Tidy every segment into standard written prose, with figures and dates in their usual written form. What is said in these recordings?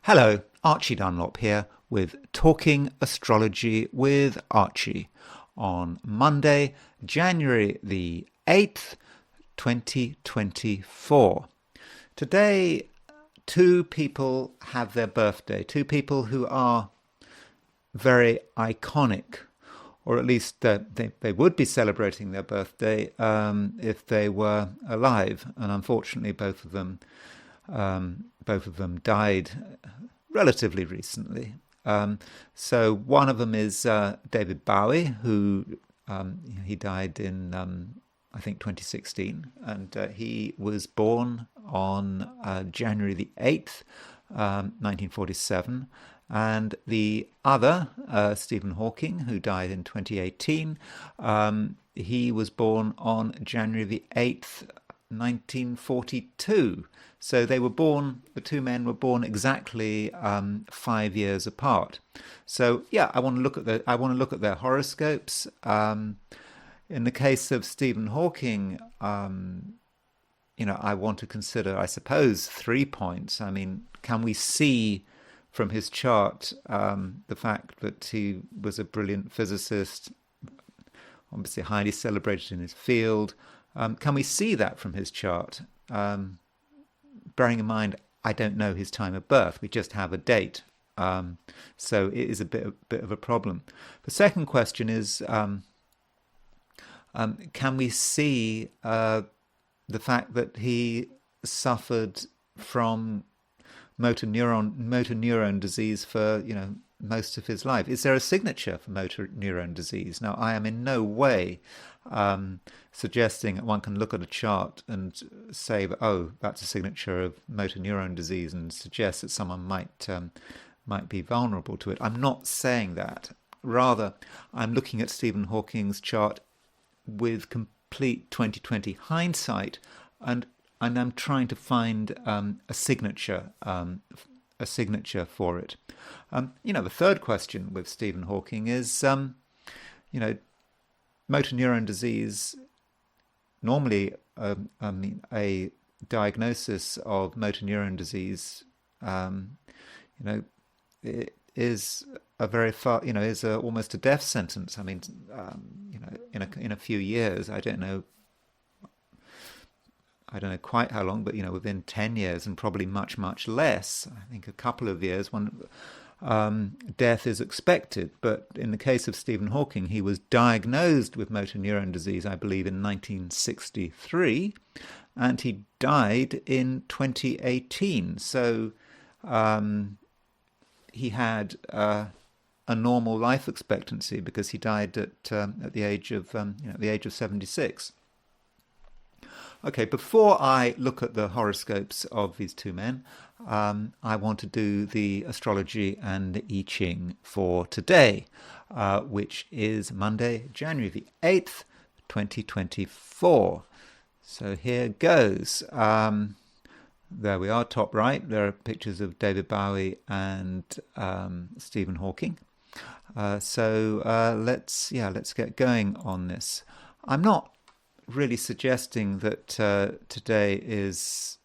Hello, Archie Dunlop here with Talking Astrology with Archie on Monday, January the 8th, 2024. Today, two people have their birthday, two people who are very iconic, or at least they would be celebrating their birthday if they were alive. And unfortunately, both of them died relatively recently. So one of them is David Bowie, who he died in I think 2016, and he was born on January the 8th, 1947. And the other, Stephen Hawking, who died in 2018, he was born on January the 8th, 1942. So the two men were born exactly 5 years apart. So yeah, I want to look at their horoscopes. In the case of Stephen Hawking, I want to consider, I suppose, 3 points. I mean, can we see from his chart the fact that he was a brilliant physicist, obviously highly celebrated in his field? Can we see that from his chart? Bearing in mind, I don't know his time of birth. We just have a date. So it is a bit of a problem. The second question is, can we see the fact that he suffered from motor neuron disease for most of his life? Is there a signature for motor neuron disease? Now, I am in no way suggesting that one can look at a chart and say that, oh, that's a signature of motor neuron disease, and suggest that someone might be vulnerable to it. I'm not saying that. Rather, I'm looking at Stephen Hawking's chart with complete 2020 hindsight, and I'm trying to find a signature for it. The third question with Stephen Hawking is, motor neuron disease. Normally, a diagnosis of motor neuron disease, it is a very far, is almost a death sentence. I mean, in a few years, I don't know quite how long, but within 10 years and probably much, much less, I think a couple of years, death is expected. But in the case of Stephen Hawking, he was diagnosed with motor neuron disease, I believe, in 1963, and he died in 2018. So he had a normal life expectancy because he died at the age of 76. Okay, before I look at the horoscopes of these two men, I want to do the astrology and the I Ching for today, which is Monday, January the 8th, 2024. So here goes. There we are, top right. There are pictures of David Bowie and Stephen Hawking. So let's get going on this. I'm not really suggesting that today is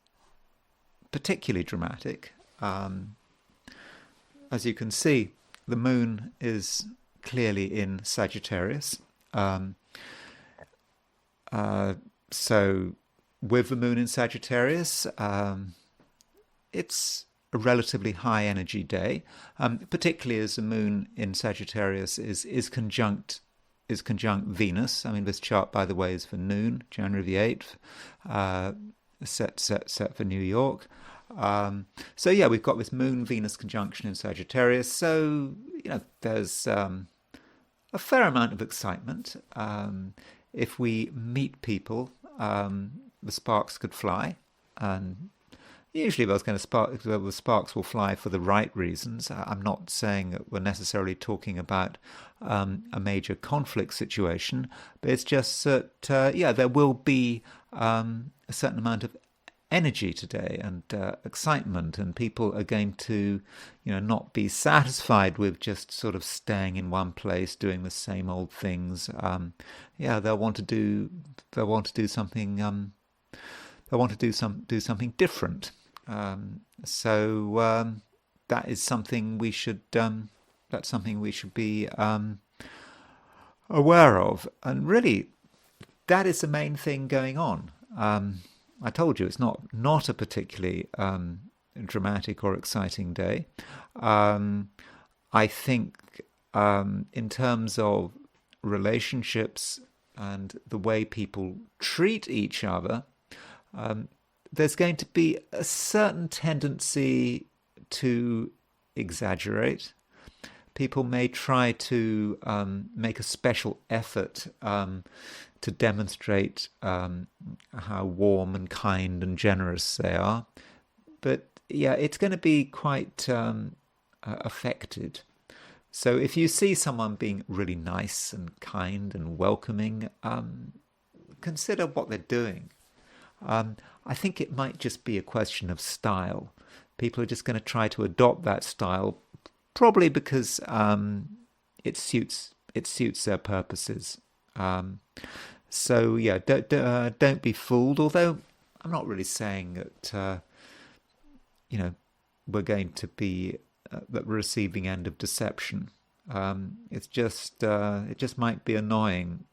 particularly dramatic. As you can see, the moon is clearly in Sagittarius. So with the moon in Sagittarius, it's a relatively high energy day, particularly as the moon in Sagittarius is conjunct Venus. I mean, this chart, by the way, is for noon, January the 8th, set for New York. So yeah, we've got this Moon-Venus conjunction in Sagittarius. So, there's a fair amount of excitement. If we meet people, the sparks could fly. And usually the sparks will fly for the right reasons. I'm not saying that we're necessarily talking about a major conflict situation, but it's just that, there will be a certain amount of energy today and excitement, and people are going to, not be satisfied with just sort of staying in one place, doing the same old things. They'll want to do something. They want to do something different. So that is something we should that's something we should be aware of. And really, that is the main thing going on. I told you it's not a particularly dramatic or exciting day. I think in terms of relationships and the way people treat each other, there's going to be a certain tendency to exaggerate. People may try to make a special effort to demonstrate how warm and kind and generous they are. But yeah, it's going to be quite affected. So if you see someone being really nice and kind and welcoming, consider what they're doing. I think it might just be a question of style. People are just going to try to adopt that style, probably because it suits their purposes. So yeah, don't be fooled. Although I'm not really saying that we're going to be at the receiving end of deception. It's just it just might be annoying,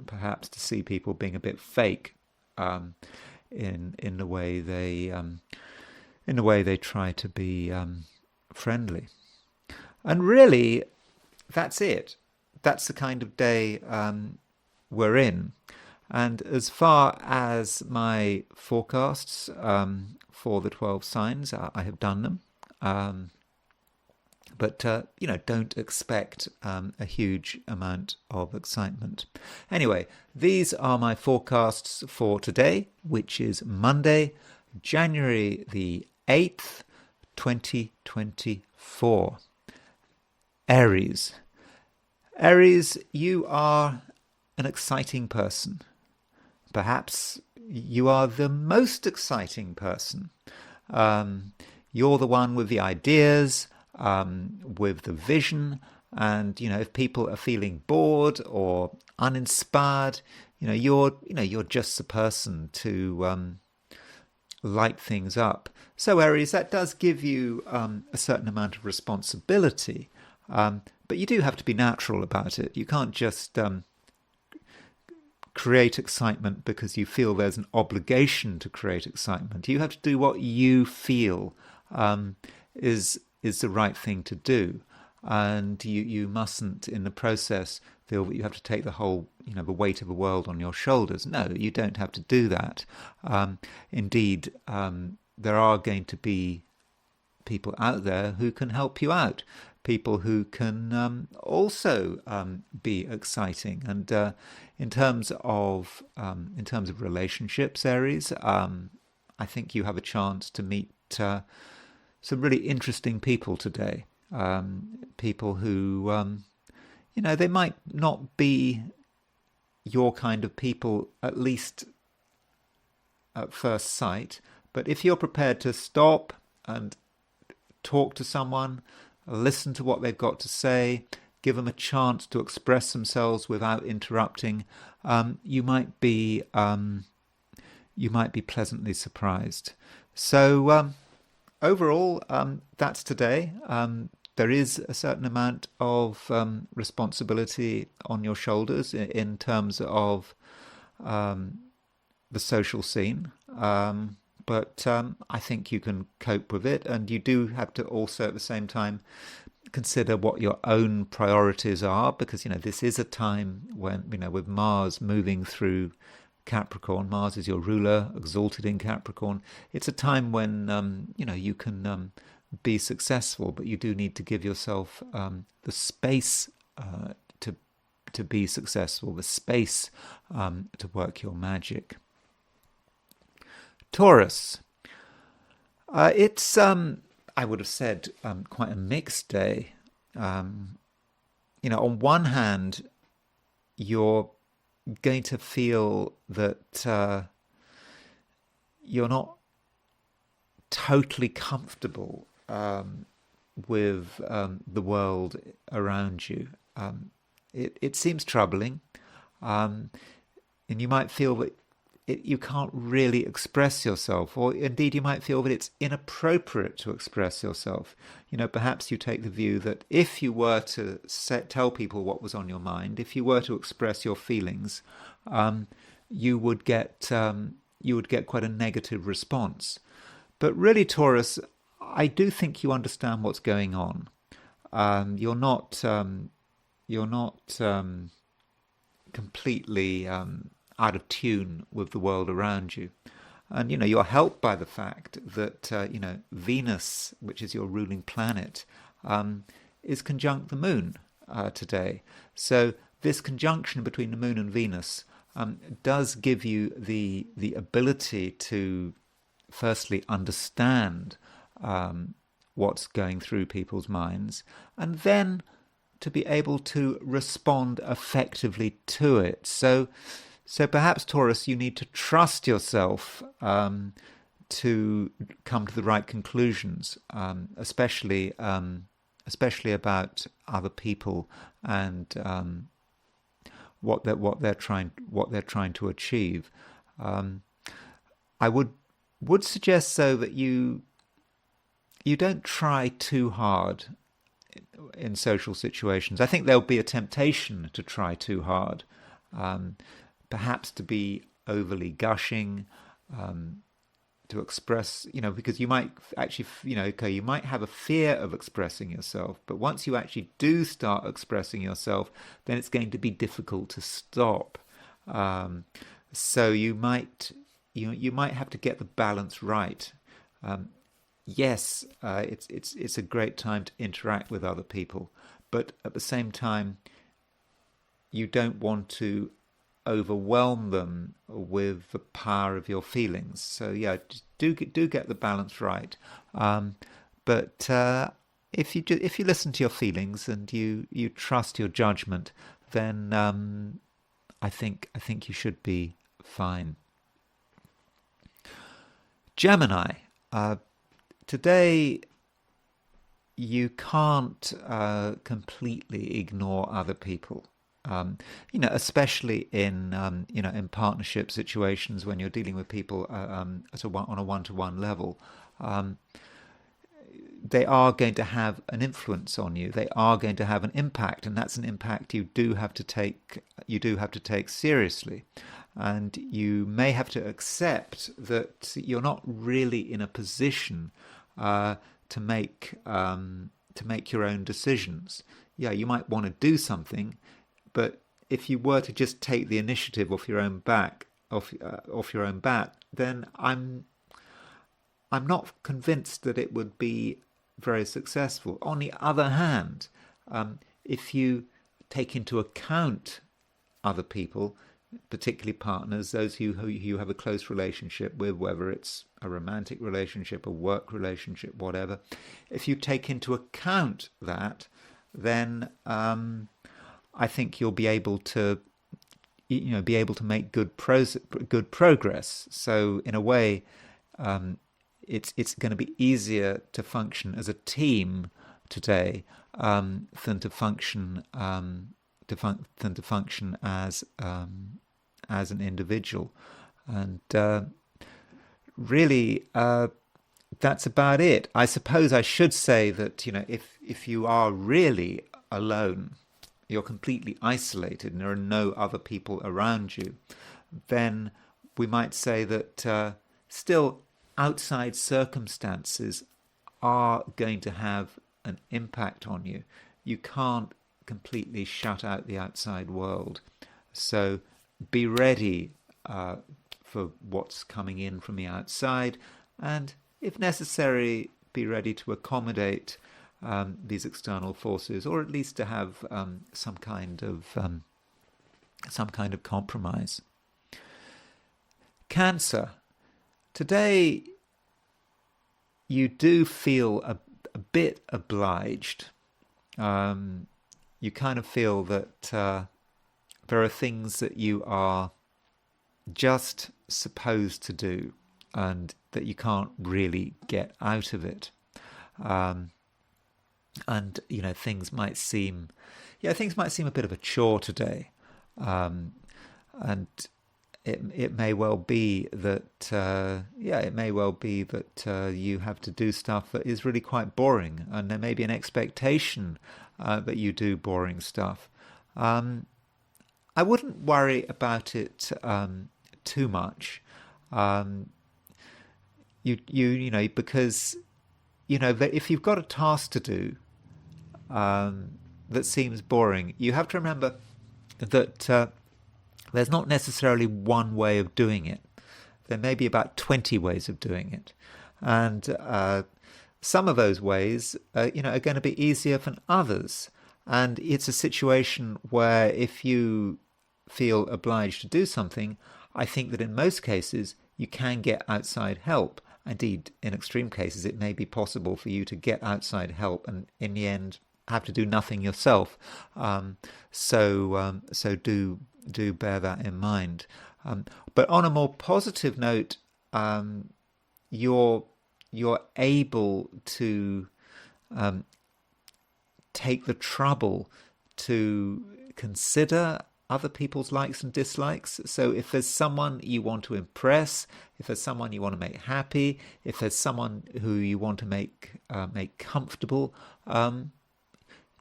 perhaps, to see people being a bit fake in the way they try to be friendly. And really, that's it. That's the kind of day we're in. And as far as my forecasts for the 12 signs, I have done them. But don't expect a huge amount of excitement. Anyway, these are my forecasts for today, which is Monday, January the 8th, 2024. Aries. Aries, you are an exciting person. Perhaps you are the most exciting person. You're the one with the ideas, with the vision, and if people are feeling bored or uninspired, you're just the person to light things up. So Aries, that does give you a certain amount of responsibility, but you do have to be natural about it. You can't just create excitement because you feel there's an obligation to create excitement. You have to do what you feel is the right thing to do, and you mustn't in the process feel that you have to take the whole the weight of the world on your shoulders. No, you don't have to do that. Indeed, there are going to be people out there who can help you out, people who can also be exciting. And in terms of relationships, Aries, I think you have a chance to meet some really interesting people today. People who, they might not be your kind of people, at least at first sight. But if you're prepared to stop and talk to someone, listen to what they've got to say, give them a chance to express themselves without interrupting, you might be pleasantly surprised. So overall, that's today. There is a certain amount of responsibility on your shoulders in terms of the social scene. But I think you can cope with it, and you do have to also at the same time consider what your own priorities are, because this is a time when with Mars moving through Capricorn. Mars is your ruler, exalted in Capricorn. It's a time when you can be successful, but you do need to give yourself the space to be successful, the space to work your magic. Taurus. It's I would have said quite a mixed day. On one hand, you're going to feel that you're not totally comfortable with the world around you. It seems troubling, and you might feel that you can't really express yourself, or indeed you might feel that it's inappropriate to express yourself. Perhaps you take the view that if you were to tell people what was on your mind, if you were to express your feelings, you would get quite a negative response. But really, Taurus, I do think you understand what's going on. You're not completely out of tune with the world around you. And, you're helped by the fact that, Venus, which is your ruling planet, is conjunct the moon today. So this conjunction between the moon and Venus does give you the ability to firstly understand what's going through people's minds, and then to be able to respond effectively to it. So perhaps, Taurus, you need to trust yourself to come to the right conclusions, especially about other people and what they're trying to achieve. I would suggest, though, that you don't try too hard in social situations. I think there'll be a temptation to try too hard. Perhaps to be overly gushing, to express, because you might actually, you might have a fear of expressing yourself, but once you actually do start expressing yourself, then it's going to be difficult to stop. So you might have to get the balance right. Yes, it's a great time to interact with other people, but at the same time, you don't want to overwhelm them with the power of your feelings. So yeah, just do get the balance right. But if you listen to your feelings and you trust your judgment, then I think you should be fine. Gemini, today you can't completely ignore other people. Especially in in partnership situations when you're dealing with people on a one-to-one level, they are going to have an influence on you. They are going to have an impact, and that's an impact you do have to take. You do have to take seriously, and you may have to accept that you're not really in a position to make your own decisions. Yeah, you might want to do something. But if you were to just take the initiative off your own bat, then I'm not convinced that it would be very successful. On the other hand, if you take into account other people, particularly partners, those who you have a close relationship with, whether it's a romantic relationship, a work relationship, whatever, if you take into account that, then I think you'll be able to, make good progress. So in a way, it's going to be easier to function as a team today than to function as an individual. And really, that's about it. I suppose I should say that if you are really alone, you're completely isolated and there are no other people around you, then we might say that still outside circumstances are going to have an impact on you. You can't completely shut out the outside world. So be ready for what's coming in from the outside, and if necessary, be ready to accommodate these external forces, or at least to have some kind of compromise. Cancer. Today, you do feel a bit obliged. You kind of feel that there are things that you are just supposed to do, and that you can't really get out of it. And things might seem a bit of a chore today, and it may well be that you have to do stuff that is really quite boring, and there may be an expectation that you do boring stuff. I wouldn't worry about it too much. Because that if you've got a task to do that seems boring, you have to remember that there's not necessarily one way of doing it. There may be about 20 ways of doing it, and some of those ways, are going to be easier than others. And it's a situation where if you feel obliged to do something, I think that in most cases you can get outside help. Indeed, in extreme cases, it may be possible for you to get outside help and in the end have to do nothing yourself. So do bear that in mind. But on a more positive note, you're able to take the trouble to consider other people's likes and dislikes. So if there's someone you want to impress, if there's someone you want to make happy, if there's someone who you want to make comfortable,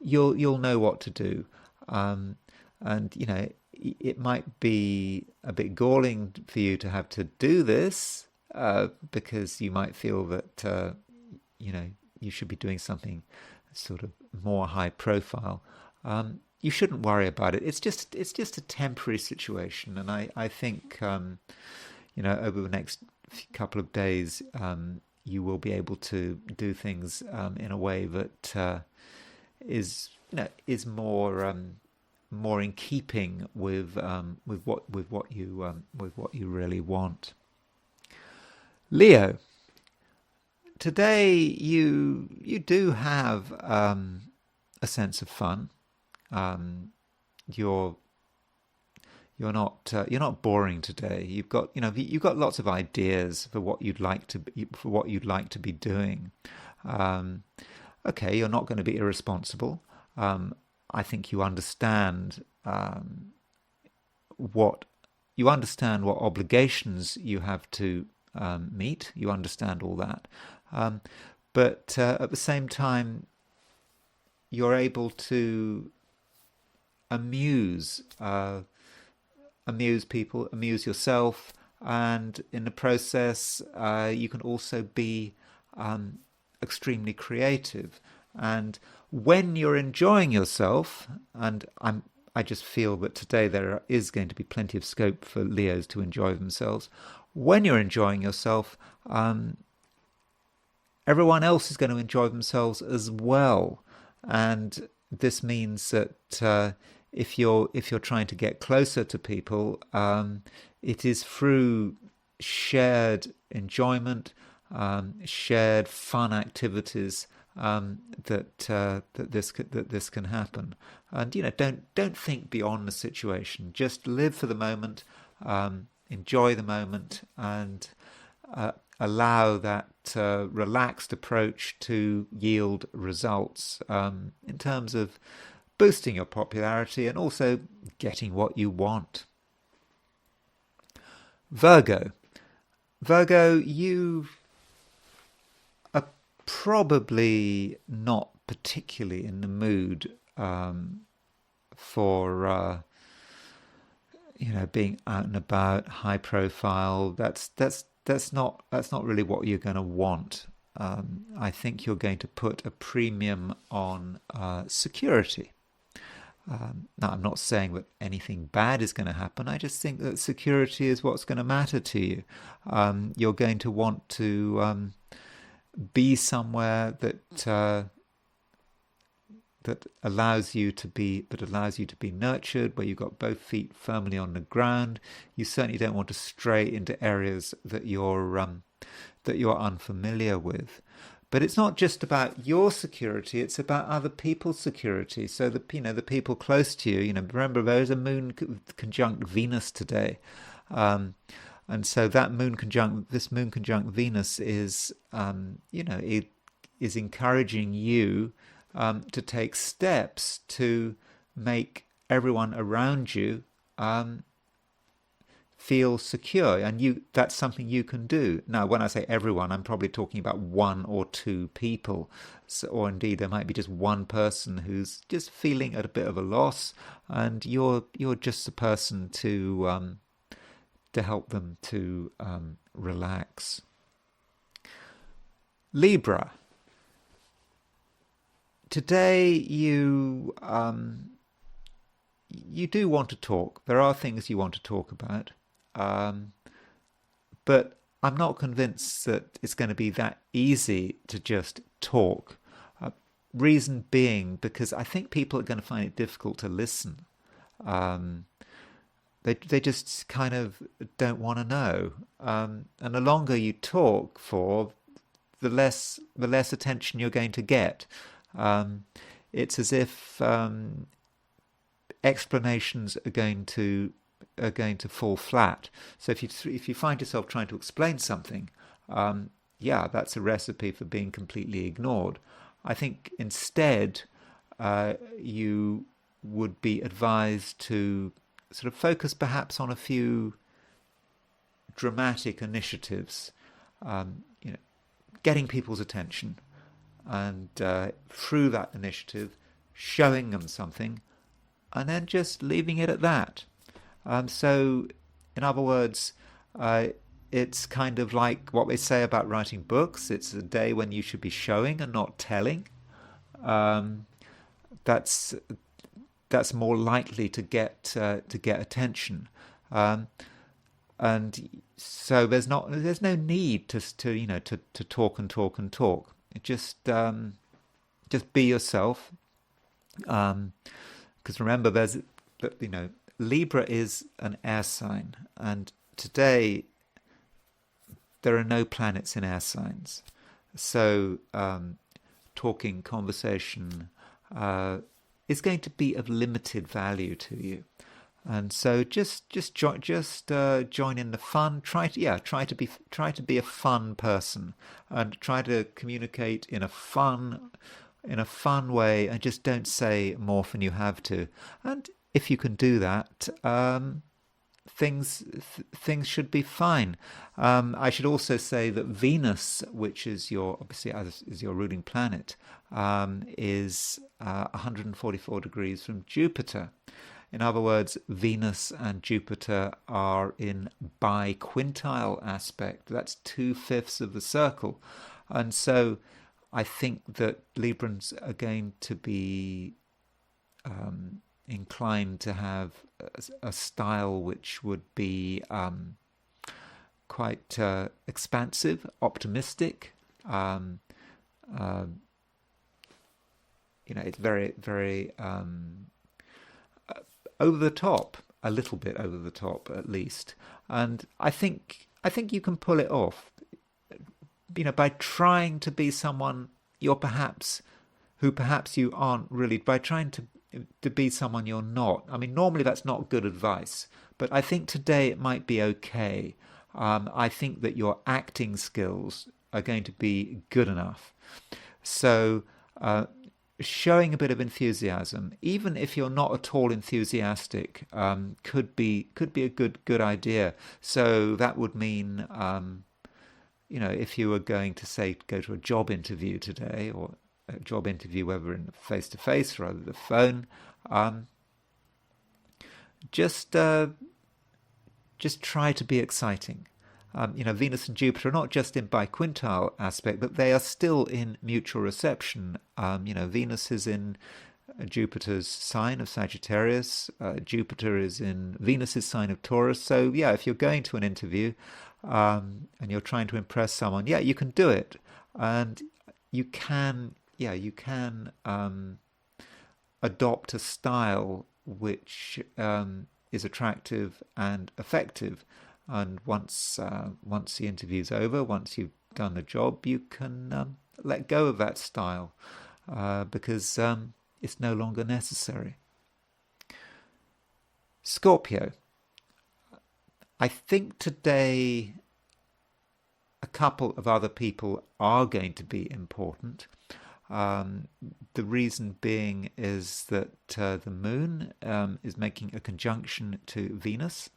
you'll know what to do. And it might be a bit galling for you to have to do this because you might feel that you should be doing something sort of more high profile. You shouldn't worry about it. It's just a temporary situation, and I think over the next couple of days you will be able to do things in a way that is more in keeping with what you really want. Leo, today you do have a sense of fun. You're not boring today. You've got lots of ideas for what you'd like to be doing. Okay, you're not going to be irresponsible. I think you understand what obligations you have to meet. You understand all that, but at the same time, you're able to amuse people, amuse yourself, and in the process, you can also be extremely creative. And when you're enjoying yourself, and I just feel that today there is going to be plenty of scope for Leos to enjoy themselves. When you're enjoying yourself, everyone else is going to enjoy themselves as well. And this means that if you're trying to get closer to people, it is through shared enjoyment, shared fun activities that this can happen. And don't think beyond the situation. Just live for the moment, enjoy the moment, and allow that relaxed approach to yield results in terms of boosting your popularity and also getting what you want. Virgo, you are probably not particularly in the mood for being out and about, high profile. That's not really what you're going to want. I think you're going to put a premium on security. Now, I'm not saying that anything bad is going to happen. I just think that security is what's going to matter to you. You're going to want to be somewhere that allows you to be nurtured, where you've got both feet firmly on the ground. You certainly don't want to stray into areas that you're unfamiliar with. But it's not just about your security; it's about other people's security. So the people close to you. Remember, there is a moon conjunct Venus today, and so that this moon conjunct Venus is, it is encouraging you to take steps to make everyone around you feel secure, and that's something you can do. Now, when I say everyone, I'm probably talking about one or two people, so, or indeed there might be just one person who's just feeling at a bit of a loss, and you're just the person to help them to relax. Libra. Today you do want to talk. There are things you want to talk about. But I'm not convinced that it's going to be that easy to just talk. Reason being, because I think people are going to find it difficult to listen. They just kind of don't want to know. And the longer you talk for, the less attention you're going to get. It's as if explanations are going to fall flat. So if you find yourself trying to explain something, that's a recipe for being completely ignored. I think instead you would be advised to sort of focus perhaps on a few dramatic initiatives, getting people's attention, and through that initiative, showing them something, and then just leaving it at that. So, in other words, it's kind of like what they say about writing books. It's a day when you should be showing and not telling. That's more likely to get attention, and so there's no need to talk and talk and talk. Just be yourself, because remember, Libra is an air sign, and today there are no planets in air signs. So conversation is going to be of limited value to you. And so just join in the fun. Try to be a fun person, and try to communicate in a fun way, and just don't say more than you have to. And if you can do that, things should be fine. I should also say that Venus, which is your ruling planet, is 144 degrees from Jupiter. In other words, Venus and Jupiter are in biquintile aspect. That's 2/5 of the circle. And so I think that Librans are going to be inclined to have a style which would be quite expansive, optimistic. It's very, very over the top, a little bit over the top at least. And I think you can pull it off, by trying to be someone who perhaps you aren't really, by trying to be someone you're not. I mean, normally that's not good advice, but I think today it might be okay. I think that your acting skills are going to be good enough. So showing a bit of enthusiasm, even if you're not at all enthusiastic, could be a good idea. So that would mean, if you were going to go to a job interview today, or a job interview, whether in face to face or over the phone, just try to be exciting. Venus and Jupiter are not just in biquintile aspect, but they are still in mutual reception. Venus is in Jupiter's sign of Sagittarius. Jupiter is in Venus's sign of Taurus. So yeah, if you're going to an interview and you're trying to impress someone, you can do it, and you can adopt a style which is attractive and effective. And once the interview's over, once you've done the job, you can let go of that style because it's no longer necessary. Scorpio. I think today a couple of other people are going to be important. The reason being is that the moon is making a conjunction to Venus.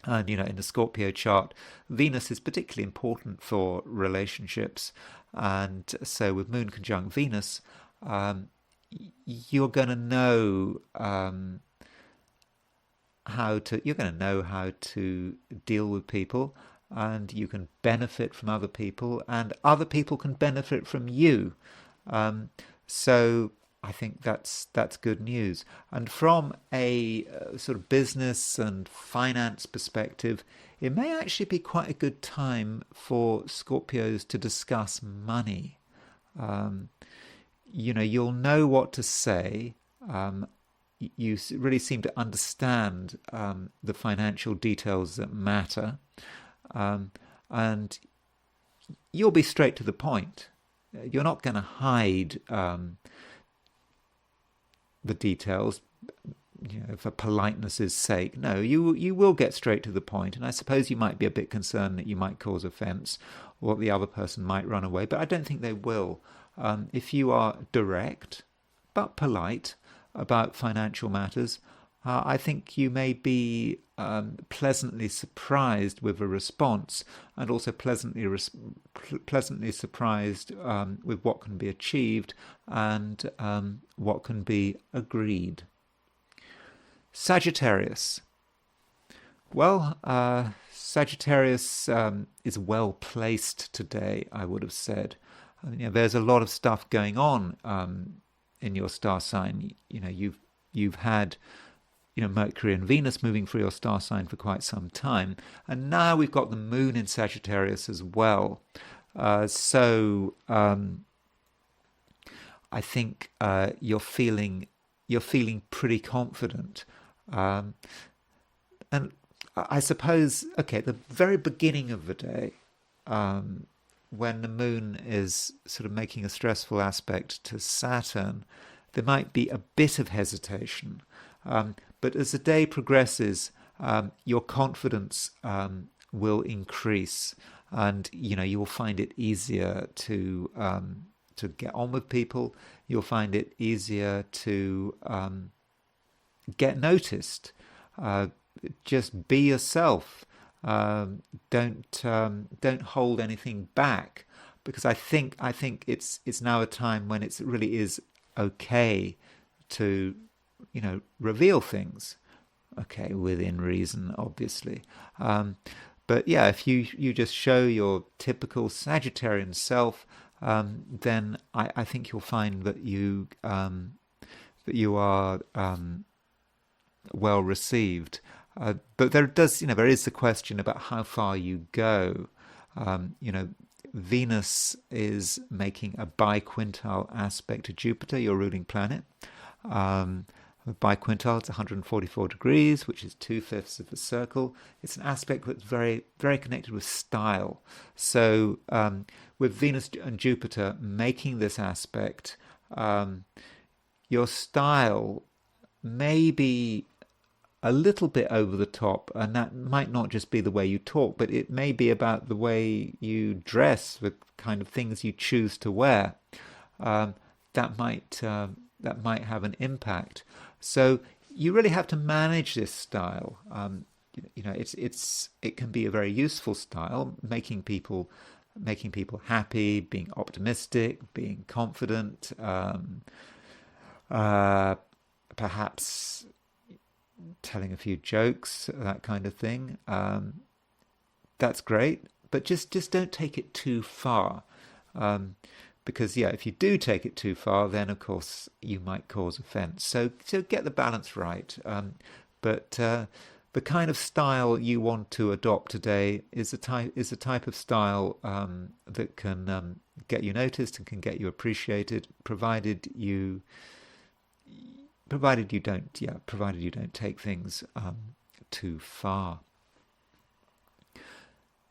And, in the Scorpio chart, Venus is particularly important for relationships. And so with Moon conjunct Venus, you're going to know you're going to know how to deal with people, and you can benefit from other people, and other people can benefit from you. So I think that's good news. And from a sort of business and finance perspective, it may actually be quite a good time for Scorpios to discuss money. You'll know what to say. You really seem to understand the financial details that matter, and you'll be straight to the point. You're not going to hide the details, for politeness' sake. No, you will get straight to the point. And I suppose you might be a bit concerned that you might cause offence, or the other person might run away, but I don't think they will. If you are direct but polite about financial matters, I think you may be pleasantly surprised with a response, and also pleasantly surprised with what can be achieved and what can be agreed. Sagittarius. Well, Sagittarius is well placed today, I would have said. There's a lot of stuff going on in your star sign. You've had Mercury and Venus moving through your star sign for quite some time, and now we've got the Moon in Sagittarius as well. So I think you're feeling pretty confident, and I suppose at the very beginning of the day, when the Moon is sort of making a stressful aspect to Saturn, there might be a bit of hesitation. But as the day progresses, your confidence will increase, and you will find it easier to get on with people. You'll find it easier to get noticed. Just be yourself. Don't hold anything back, because I think it's now a time when it really is okay to reveal things, within reason, obviously. But yeah, if you just show your typical Sagittarian self, then I think you'll find that you are well received. But there is the question about how far you go. Venus is making a biquintile aspect to Jupiter, your ruling planet. Biquintile, it's 144 degrees, which is 2/5 of a circle. It's an aspect that's very, very connected with style. So with Venus and Jupiter making this aspect, your style may be a little bit over the top, and that might not just be the way you talk, but it may be about the way you dress, the kind of things you choose to wear. That might have an impact. So you really have to manage this style. It can be a very useful style, making people happy, being optimistic, being confident, perhaps telling a few jokes, that kind of thing. That's great, but just don't take it too far. Because if you do take it too far, then of course you might cause offence. So get the balance right. But the kind of style you want to adopt today is a type of style that can get you noticed and can get you appreciated, provided you don't take things too far.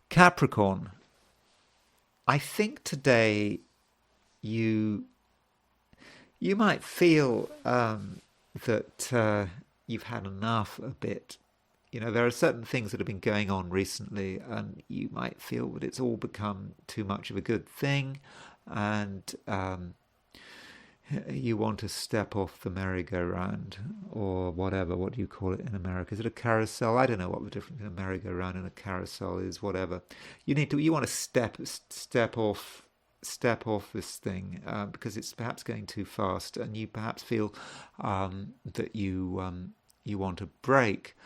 Capricorn. I think today you might feel that you've had enough a bit. There are certain things that have been going on recently, and you might feel that it's all become too much of a good thing, and you want to step off the merry-go-round or whatever. What do you call it in America? Is it a carousel? I don't know what the difference between a merry-go-round and a carousel is. Whatever. You want to step off this thing because it's perhaps going too fast, and you perhaps feel that you want a break.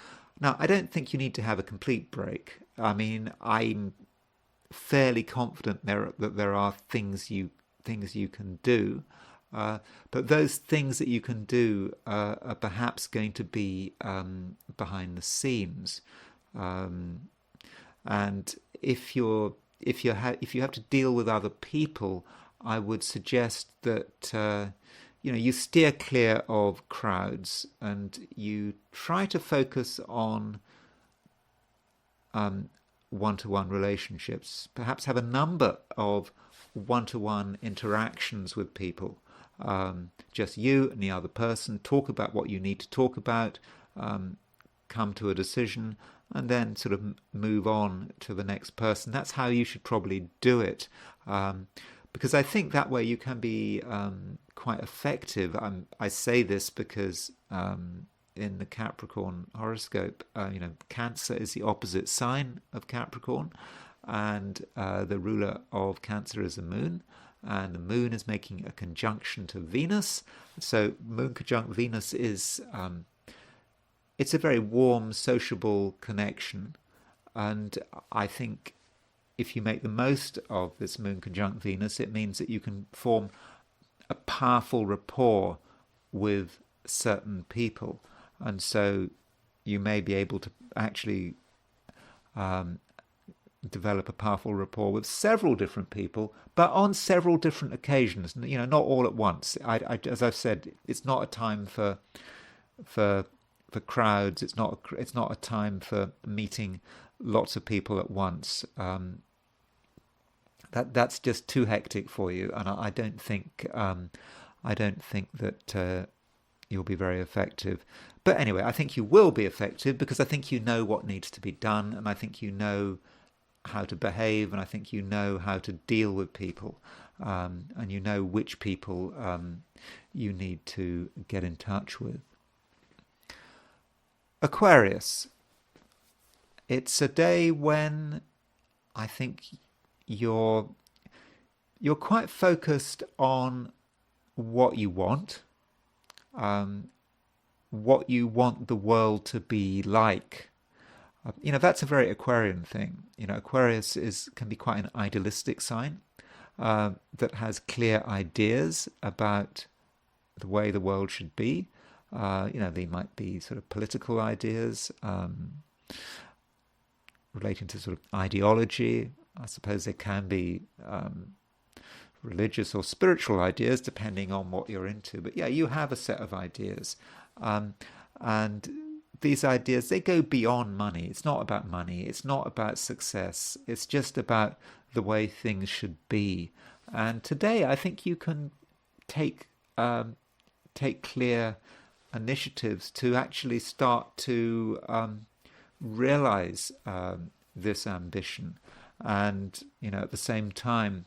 Now, I don't think you need to have a complete break. I mean, I'm fairly confident that there are things you can do, but those things that you can do are perhaps going to be behind the scenes, and if you have to deal with other people, I would suggest that you steer clear of crowds and you try to focus on one-to-one relationships. Perhaps have a number of one-to-one interactions with people. Just you and the other person. Talk about what you need to talk about. Come to a decision, and then sort of move on to the next person. That's how you should probably do it, because I think that way you can be quite effective. I say this because in the Capricorn horoscope, Cancer is the opposite sign of Capricorn, and the ruler of Cancer is the moon, and the moon is making a conjunction to Venus. So moon conjunct Venus is it's a very warm, sociable connection, and I think if you make the most of this moon conjunct Venus, it means that you can form a powerful rapport with certain people, and so you may be able to actually develop a powerful rapport with several different people, but on several different occasions. Not all at once. As I've said, it's not a time for crowds. It's not a time for meeting lots of people at once. That's just too hectic for you, and I don't think that you'll be very effective. But anyway, I think you will be effective because I think you know what needs to be done, and I think you know how to behave, and I think you know how to deal with people, and you know which people you need to get in touch with. Aquarius. It's a day when I think you're quite focused on what you want the world to be like. That's a very Aquarian thing. Aquarius can be quite an idealistic sign that has clear ideas about the way the world should be. They might be sort of political ideas relating to sort of ideology. I suppose there can be religious or spiritual ideas depending on what you're into. But yeah, you have a set of ideas. And these ideas, they go beyond money. It's not about money. It's not about success. It's just about the way things should be. And today, I think you can take clear initiatives to actually start to realize this ambition. And at the same time,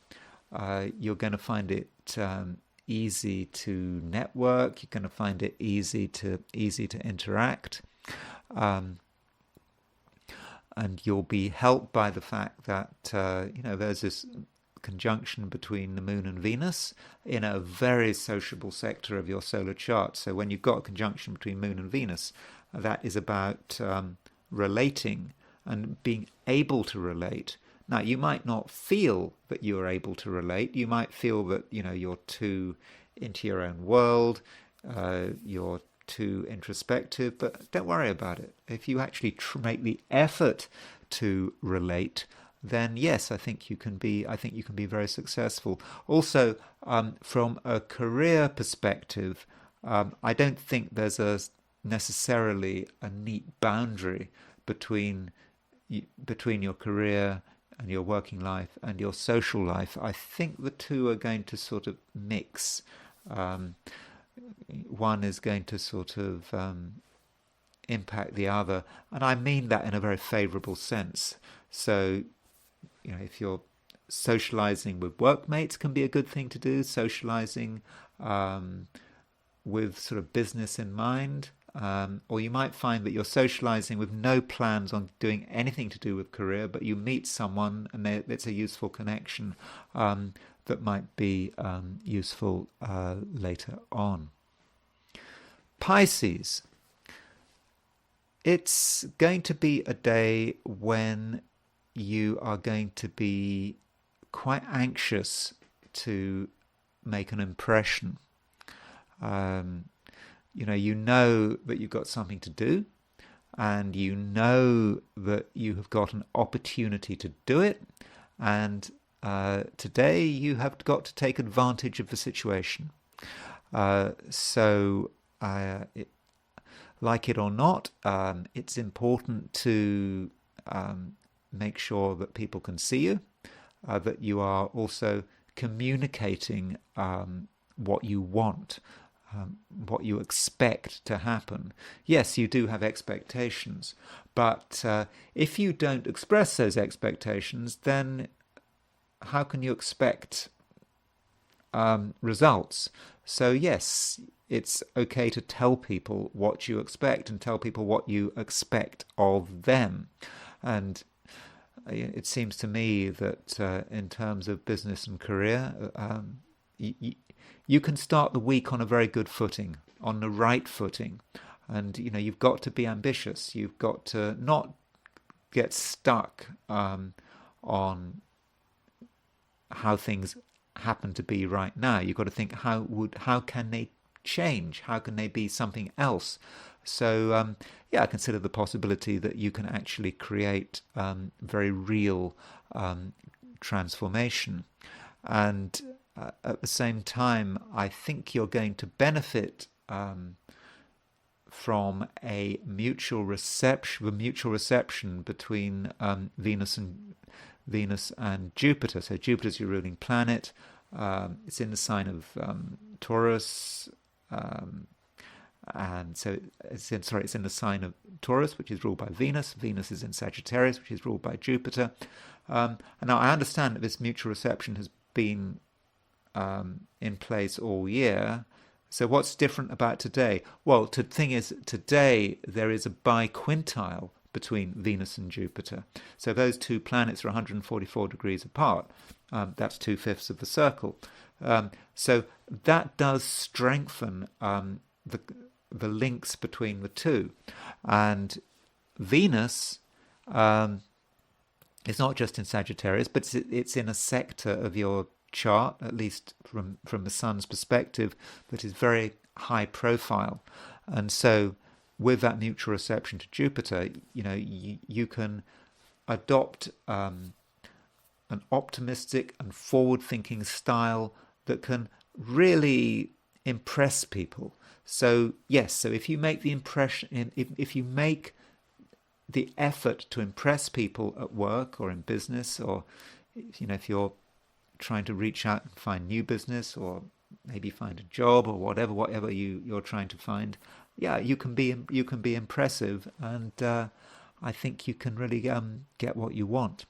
you're going to find it easy to network. You're going to find it easy to interact. And you'll be helped by the fact that there's this conjunction between the moon and Venus in a very sociable sector of your solar chart. So when you've got a conjunction between moon and Venus, that is about relating and being able to relate. Now, you might not feel that you are able to relate. You might feel that you're too into your own world, you're too introspective, but don't worry about it. If you actually make the effort to relate, then yes, I think you can be very successful. Also, from a career perspective, I don't think there's necessarily a neat boundary between your career and your working life and your social life. I think the two are going to sort of mix. One is going to sort of impact the other, and I mean that in a very favourable sense. So, if you're socialising with workmates, can be a good thing to do. Socialising with sort of business in mind. Or you might find that you're socializing with no plans on doing anything to do with career, but you meet someone and it's a useful connection that might be useful later on. Pisces. It's going to be a day when you are going to be quite anxious to make an impression. You know that you've got something to do, and you know that you have got an opportunity to do it, and today you have got to take advantage of the situation. Like it or not, it's important to make sure that people can see you, that you are also communicating what you want, what you expect to happen. Yes, you do have expectations, but if you don't express those expectations, then how can you expect results? So yes, it's okay to tell people what you expect and tell people what you expect of them. And it seems to me that in terms of business and career, you can start the week on a very good footing, on the right footing. And, you've got to be ambitious. You've got to not get stuck on how things happen to be right now. You've got to think, how can they change? How can they be something else? So, I consider the possibility that you can actually create very real transformation. And at the same time, I think you're going to benefit from a mutual reception between Venus and Jupiter. So Jupiter's your ruling planet. It's in the sign of Taurus, and so it's in the sign of Taurus, which is ruled by Venus. Venus is in Sagittarius, which is ruled by Jupiter. And now I understand that this mutual reception has been in place all year. So what's different about today? Well, the thing is, today there is a biquintile between Venus and Jupiter. So those two planets are 144 degrees apart. That's 2/5 of the circle. So that does strengthen the links between the two. And Venus is not just in Sagittarius, but it's in a sector of your chart, at least from the sun's perspective, that is very high profile. And so with that mutual reception to Jupiter, you can adopt an optimistic and forward-thinking style that can really impress people. So yes, so if you make the impression, if you make the effort to impress people at work or in business, or if you're trying to reach out and find new business, or maybe find a job, or whatever you're trying to find, you can be impressive, and I think you can really get what you want.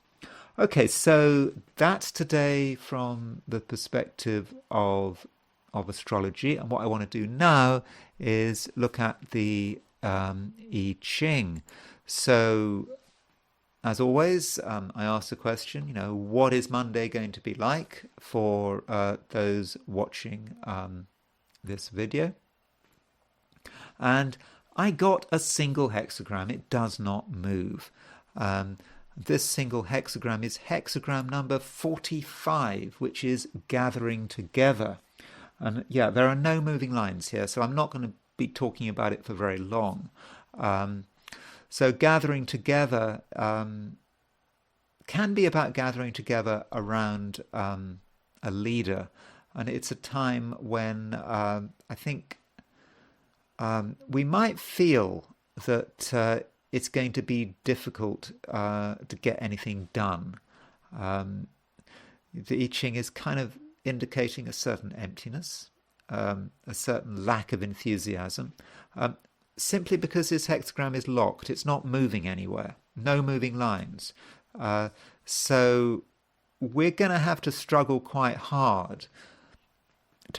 Okay, so that's today from the perspective of astrology, and what I want to do now is look at the I Ching. So, as always, I ask the question, what is Monday going to be like for those watching this video? And I got a single hexagram. It does not move. This single hexagram is hexagram number 45, which is gathering together. And there are no moving lines here, so I'm not going to be talking about it for very long. So gathering together can be about gathering together around a leader. And it's a time when I think we might feel that it's going to be difficult to get anything done. The I Ching is kind of indicating a certain emptiness, a certain lack of enthusiasm, simply because this hexagram is locked. It's not moving anywhere, no moving lines. So we're going to have to struggle quite hard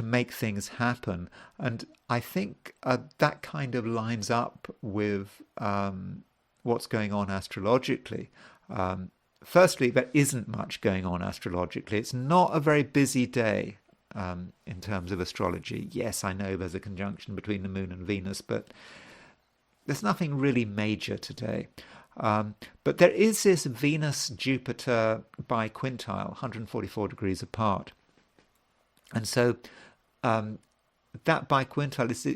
make things happen. And I think that kind of lines up with what's going on astrologically. Firstly, there isn't much going on astrologically. It's not a very busy day in terms of astrology. Yes, I know there's a conjunction between the moon and Venus, but there's nothing really major today. But there is this Venus-Jupiter biquintile, 144 degrees apart. And so that biquintile is,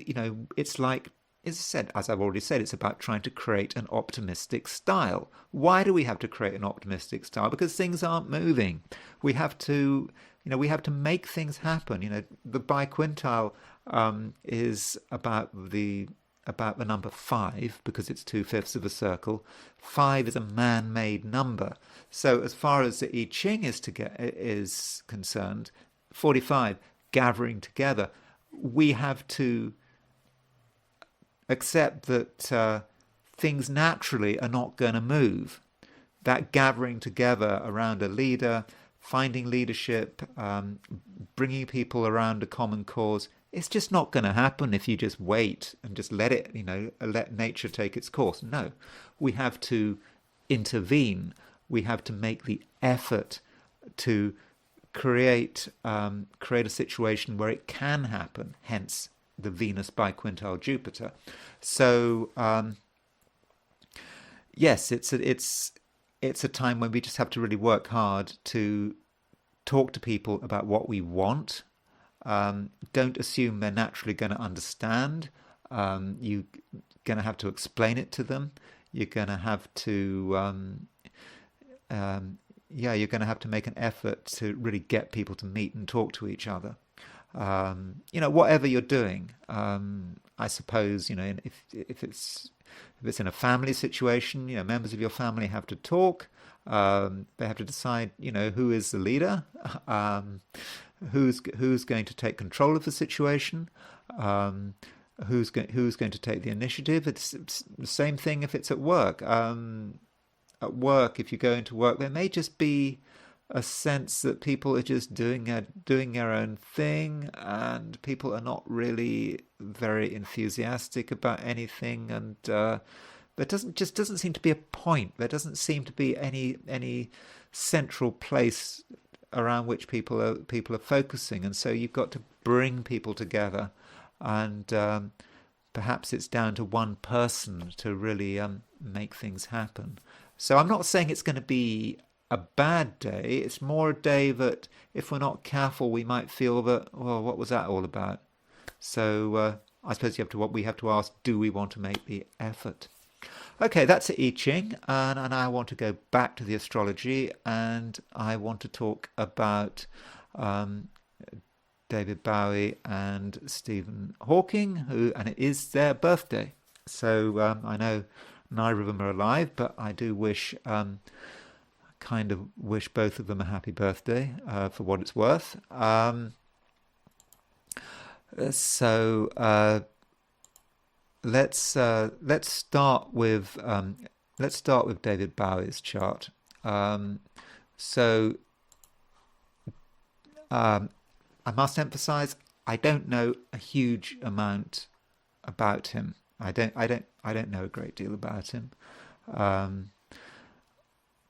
it's like, as I've already said, it's about trying to create an optimistic style. Why do we have to create an optimistic style? Because things aren't moving. We have to, make things happen. The biquintile is about the number 5, because it's 2/5 of a circle. 5 is a man-made number. So as far as the I Ching is concerned, 45, gathering together, we have to accept that things naturally are not going to move. That gathering together around a leader, finding leadership, bringing people around a common cause, it's just not going to happen if you just wait and just let it, let nature take its course. No, we have to intervene. We have to make the effort to create a situation where it can happen. Hence the Venus biquintile Jupiter. So yes, it's a time when we just have to really work hard to talk to people about what we want. Don't assume they're naturally going to understand. You're going to have to explain it to them. You're going to have to you're going to have to make an effort to really get people to meet and talk to each other. Whatever you're doing, I suppose, if it's in a family situation, members of your family have to talk. They have to decide, who is the leader, who's going to take control of the situation, who's going to take the initiative. It's the same thing if it's at work. At work, if you go into work, there may just be a sense that people are just doing their own thing, and people are not really very enthusiastic about anything, and there doesn't seem to be a point. There doesn't seem to be any central place around which people are focusing, and so you've got to bring people together, and perhaps it's down to one person to really make things happen. So I'm not saying it's going to be a bad day. It's more a day that, if we're not careful, we might feel that, well, what was that all about? So I suppose we have to ask, do we want to make the effort? Okay, that's the I Ching, and I want to go back to the astrology, and I want to talk about David Bowie and Stephen Hawking, and it is their birthday. So I know neither of them are alive, but I do wish both of them a happy birthday, for what it's worth. So let's start with David Bowie's chart. So I must emphasize, I don't know a huge amount about him. I don't know a great deal about him.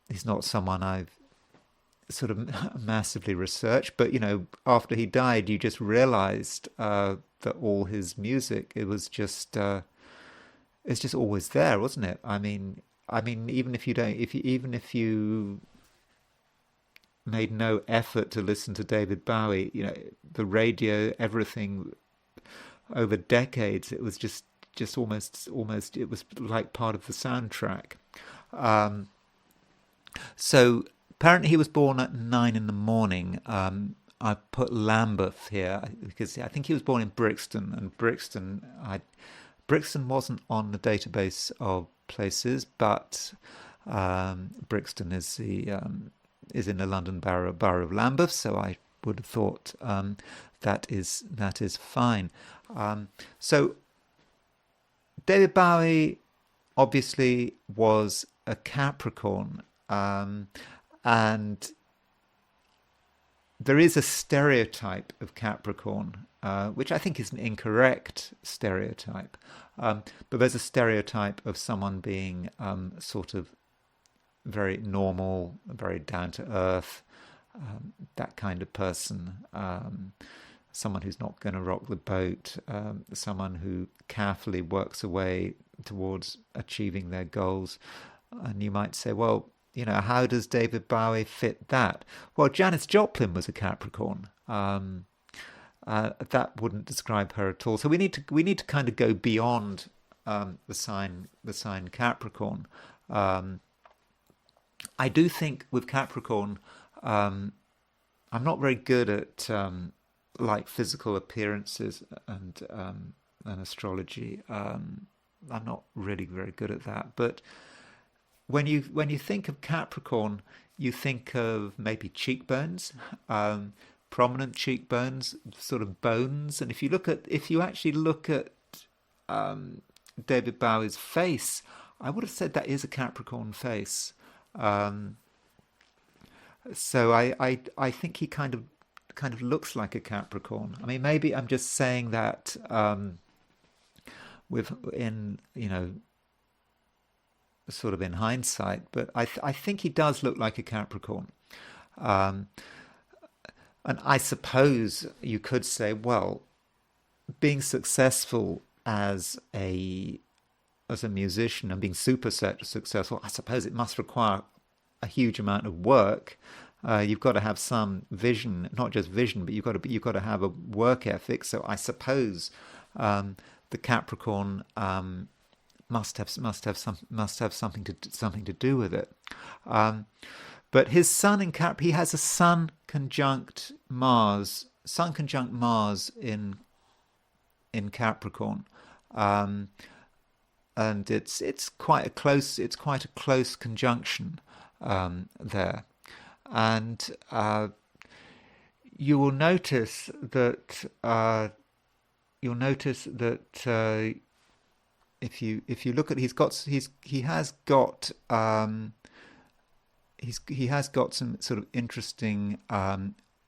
He's not someone I've sort of massively researched, but after he died, you just realized that all his music, it's just always there, wasn't it? I mean, even if you made no effort to listen to David Bowie, the radio, everything over decades, it was just almost it was like part of the soundtrack. So apparently he was born at 9 a.m. I put Lambeth here because I think he was born in Brixton, and Brixton wasn't on the database of places, but Brixton is in the London borough of Lambeth, so I would have thought that is fine. So David Bowie obviously was a Capricorn, and there is a stereotype of Capricorn, which I think is an incorrect stereotype. But there's a stereotype of someone being sort of very normal, very down to earth, that kind of person. Someone who's not going to rock the boat, someone who carefully works away towards achieving their goals. And you might say, well, how does David Bowie fit that? Well, Janis Joplin was a Capricorn. That wouldn't describe her at all. So we need to kind of go beyond the sign Capricorn. I do think with Capricorn, I'm not very good at like physical appearances and astrology. I'm not really very good at that. But when you think of Capricorn, you think of maybe cheekbones, prominent cheekbones, sort of bones. And if you actually look at David Bowie's face, I would have said that is a Capricorn face. So I think he kind of looks like a Capricorn. I mean, maybe I'm just saying that sort of in hindsight, but I think he does look like a Capricorn. And I suppose you could say, well, being successful as a musician and being super successful, I suppose it must require a huge amount of work. You've got to have some vision, not just vision, but you've got to have a work ethic. So I suppose the Capricorn must have something to do with it. But his sun in he has a sun conjunct Mars in Capricorn, and it's quite a close conjunction there, and you will notice that if you look at he has got some sort of interesting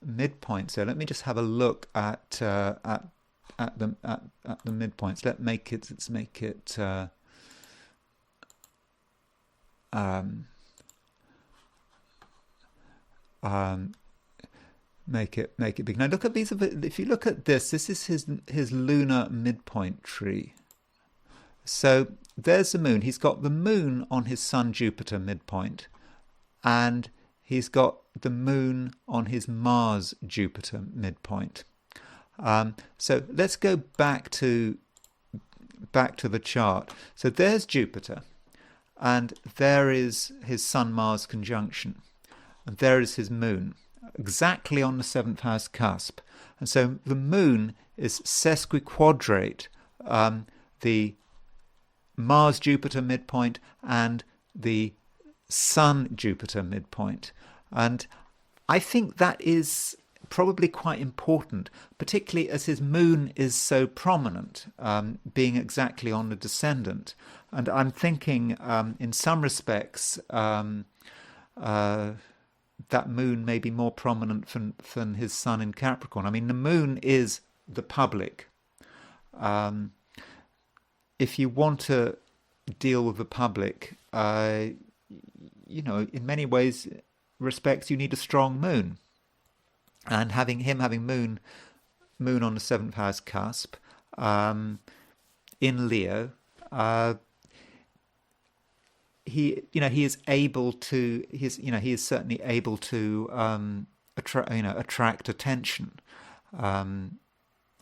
midpoints. So let me just have a look at the midpoints. Let's make it make it big. Now look at these. If you look at this is his lunar midpoint tree. So there's the moon. He's got the moon on his Sun Jupiter midpoint, and he's got the moon on his Mars Jupiter midpoint. So let's go back to the chart. So there's Jupiter, and there is his Sun Mars conjunction, and there is his moon, exactly on the 7th house cusp. And so the moon is sesquiquadrate the Mars Jupiter midpoint and the Sun Jupiter midpoint. And I think that is probably quite important, particularly as his moon is so prominent, being exactly on the descendant. And I'm thinking in some respects that moon may be more prominent than his sun in Capricorn. I mean, the moon is the public. If you want to deal with the public, in many respects, you need a strong moon. And having moon on the 7th house cusp in Leo, he is certainly able to attract attention.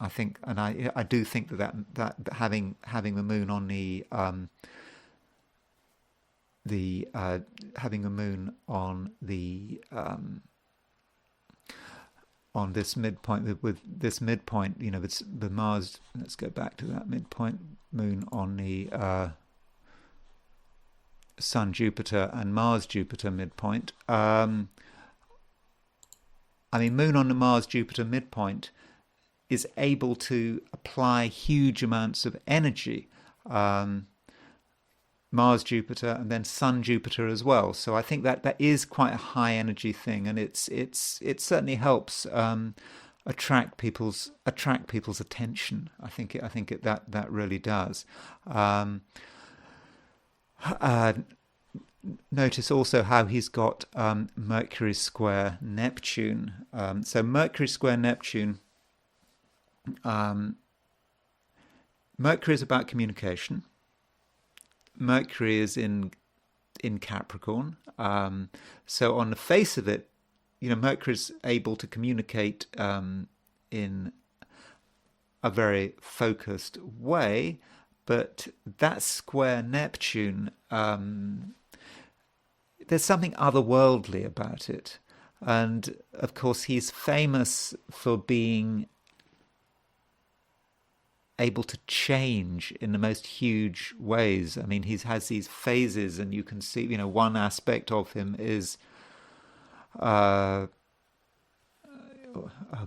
I think, and I do think that having the moon on having a moon on this midpoint with this midpoint, the Mars. Let's go back to that midpoint. Moon on the Sun Jupiter and Mars Jupiter midpoint. Moon on the Mars Jupiter midpoint is able to apply huge amounts of energy Mars, Jupiter, and then Sun, Jupiter as well. So I think that is quite a high energy thing, and it certainly helps attract people's attention. That really does. Uh, Notice also how he's got Mercury square Neptune. So Mercury square Neptune. Mercury is about communication. Mercury is in Capricorn. So on the face of it, Mercury is able to communicate in a very focused way, but that square Neptune, there's something otherworldly about it. And of course, he's famous for being able to change in the most huge ways. I mean, he has these phases, and you can see, one aspect of him is, oh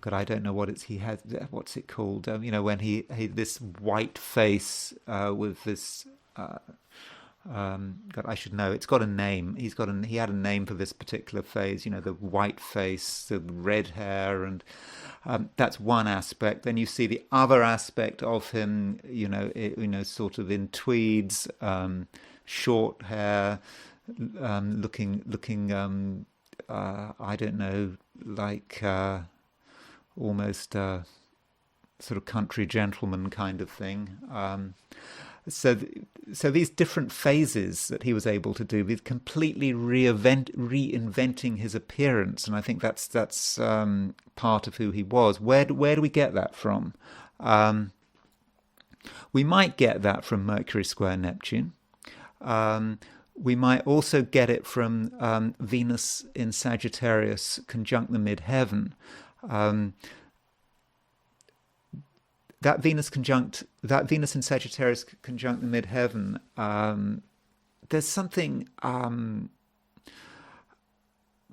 God, I don't know what's it called? When he this white face with this. God, I should know. It's got a name. He had a name for this particular phase. The white face, the red hair, and that's one aspect. Then you see the other aspect of him. Sort of in tweeds, short hair, looking. I don't know, like almost sort of country gentleman kind of thing. So these different phases that he was able to do with completely reinventing his appearance, and I think that's part of who he was. Where do we get that from? We might get that from Mercury square Neptune. We might also get it from Venus in Sagittarius conjunct the midheaven. That Venus in Sagittarius conjunct the midheaven, there's something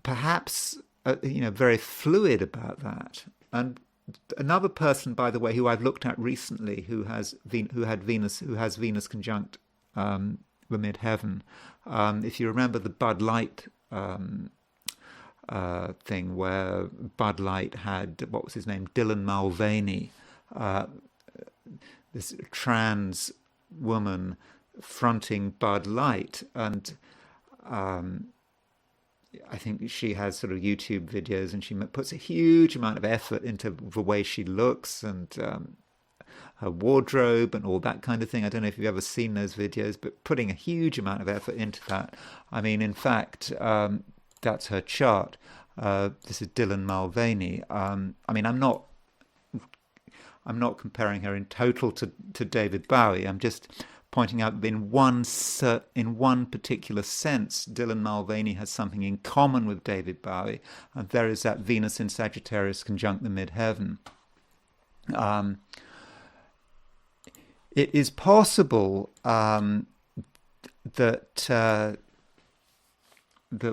perhaps very fluid about that. And another person, by the way, who I've looked at recently, who has Venus conjunct the midheaven. If you remember the Bud Light thing, where Bud Light had, what was his name, Dylan Mulvaney. This trans woman fronting Bud Light, and I think she has sort of YouTube videos, and she puts a huge amount of effort into the way she looks and her wardrobe and all that kind of thing. I don't know if you've ever seen those videos, but putting a huge amount of effort into that. I mean, in fact, that's her chart. This is Dylan Mulvaney. I mean, I'm not comparing her in total to David Bowie. I'm just pointing out that in one particular sense, Dylan Mulvaney has something in common with David Bowie, and there is that Venus in Sagittarius conjunct the midheaven. It is possible that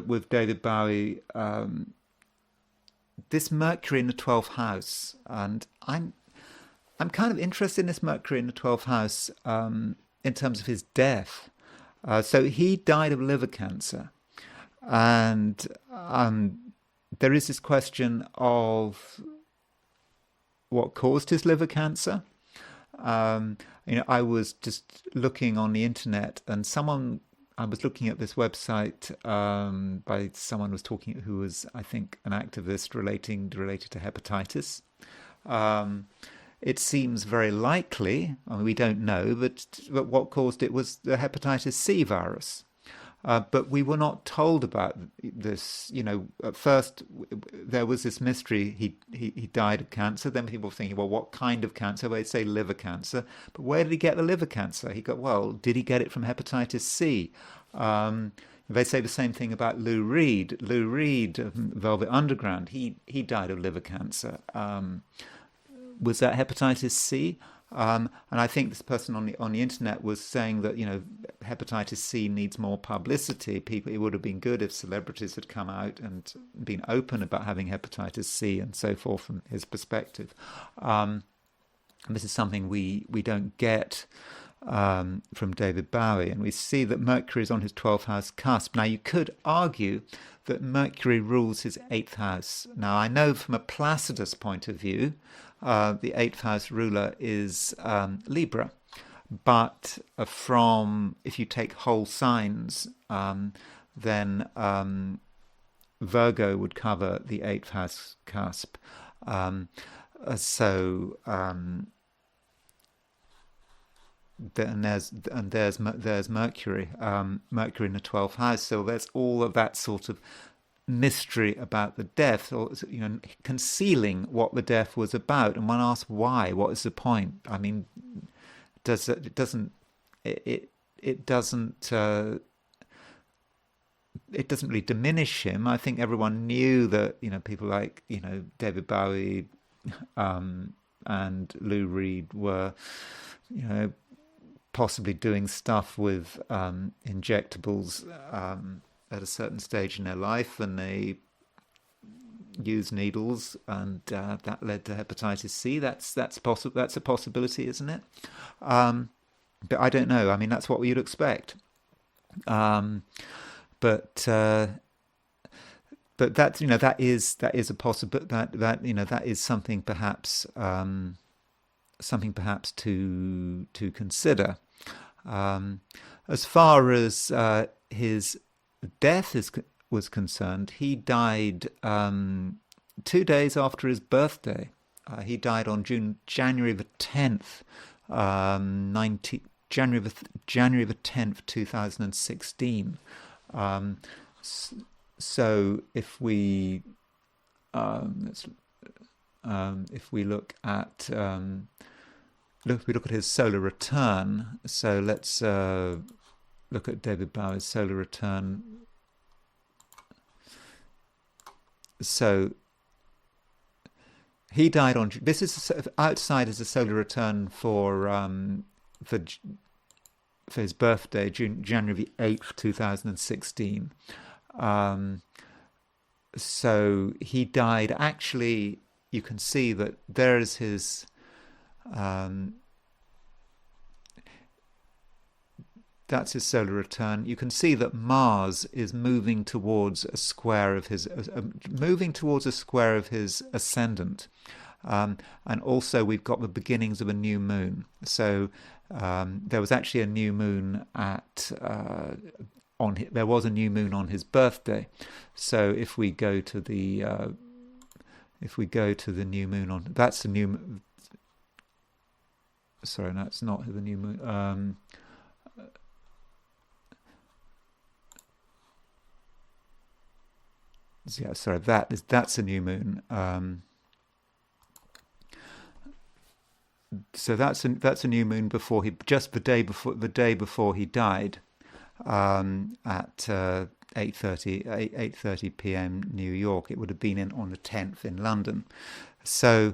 with David Bowie, this Mercury in the 12th house, and I'm kind of interested in this Mercury in the 12th house in terms of his death. So he died of liver cancer. And there is this question of what caused his liver cancer. I was just looking on the internet, and I was looking at this website by someone who was, I think, an activist related to hepatitis. It seems very likely, I mean, we don't know, but what caused it was the hepatitis C virus. But we were not told about this. At first there was this mystery. He died of cancer. Then people were thinking, well, what kind of cancer? Well, they'd say liver cancer. But where did he get the liver cancer? Did he get it from hepatitis C? They say the same thing about Lou Reed. Lou Reed, Velvet Underground, he died of liver cancer. Was that hepatitis C? And I think this person on the internet was saying that hepatitis C needs more publicity. It would have been good if celebrities had come out and been open about having hepatitis C and so forth from his perspective. And this is something we don't get from David Bowie, and we see that Mercury is on his 12th house cusp. Now, you could argue that Mercury rules his 8th house. Now, I know from a Placidus point of view, the 8th house ruler is Libra, but if you take whole signs, then Virgo would cover the 8th house cusp. So there's Mercury, Mercury in the 12th house. So there's all of that sort of mystery about the death, or concealing what the death was about. And one asks why. What is the point? I mean, it doesn't really diminish him. I think everyone knew that people like David Bowie and Lou Reed were possibly doing stuff with injectables at a certain stage in their life, and they used needles, and that led to hepatitis C. That's possible. That's a possibility, isn't it? But I don't know. I mean, that's what you'd expect. But that that is a possible that is something perhaps to consider. As far as his death was concerned, he died 2 days after his birthday. He died on January the 10th, January the 10th, 2016. So if we look at his solar return, so let's look at David Bowie's solar return. So he died on. This is outside as a solar return for his birthday, January 8th, 2016. So he died. Actually, you can see that there is his. That's his solar return. You can see that Mars is moving towards a square of his ascendant, and also we've got the beginnings of a new moon. So there was actually a new moon there was a new moon on his birthday. So if we go to the new moon that's the new. Sorry, that's not the new moon. Yeah, sorry, that's a new moon. So that's a new moon before the day before he died, at 8:30 p.m. New York. It would have been on the 10th in London. So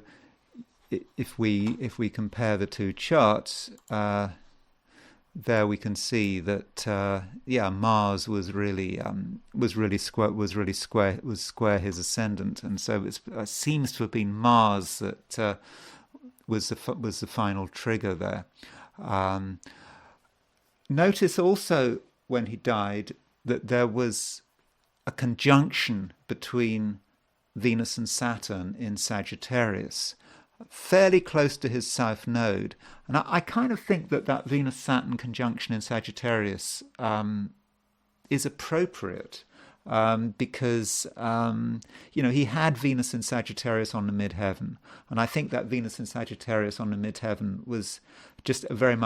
if we compare the two charts, there we can see that Mars was square his ascendant, and so it seems to have been Mars that was the final trigger there. Notice also when he died that there was a conjunction between Venus and Saturn in Sagittarius, fairly close to his south node. And I kind of think that Venus-Saturn conjunction in Sagittarius is appropriate, because he had Venus in Sagittarius on the midheaven, and I think that Venus in Sagittarius on the midheaven was just a very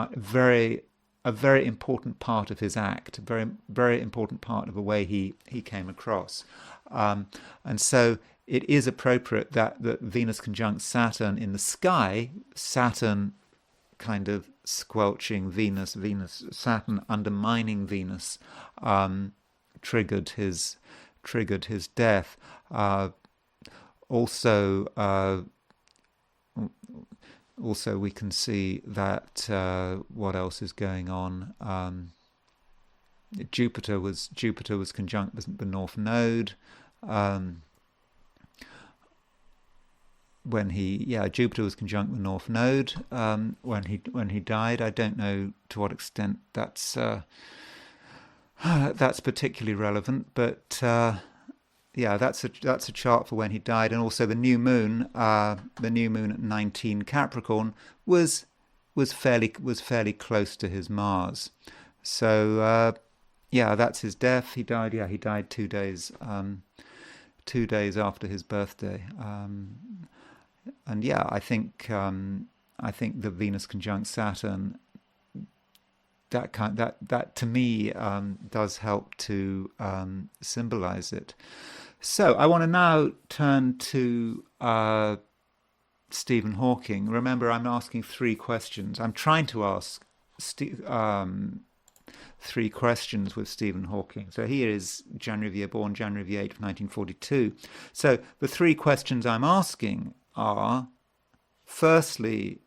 important part of his act, a very, very important part of the way he came across, and so it is appropriate that Venus conjunct Saturn in the sky, Saturn kind of squelching Venus, Saturn undermining Venus, triggered his death. Also we can see that what else is going on? Jupiter was conjunct the North Node. Jupiter was conjunct the North Node when he died. I don't know to what extent that's particularly relevant, but that's a chart for when he died, and also the new moon at 19 Capricorn was fairly close to his Mars. So that's his death. He died. He died 2 days. 2 days after his birthday, and I think the Venus conjunct Saturn, that to me does help to symbolize it. So I want to now turn to Stephen Hawking. Remember, I'm asking 3 questions. I'm trying to ask 3 questions with Stephen Hawking. So he is born January the 8th, 1942. So the 3 questions I'm asking are, firstly,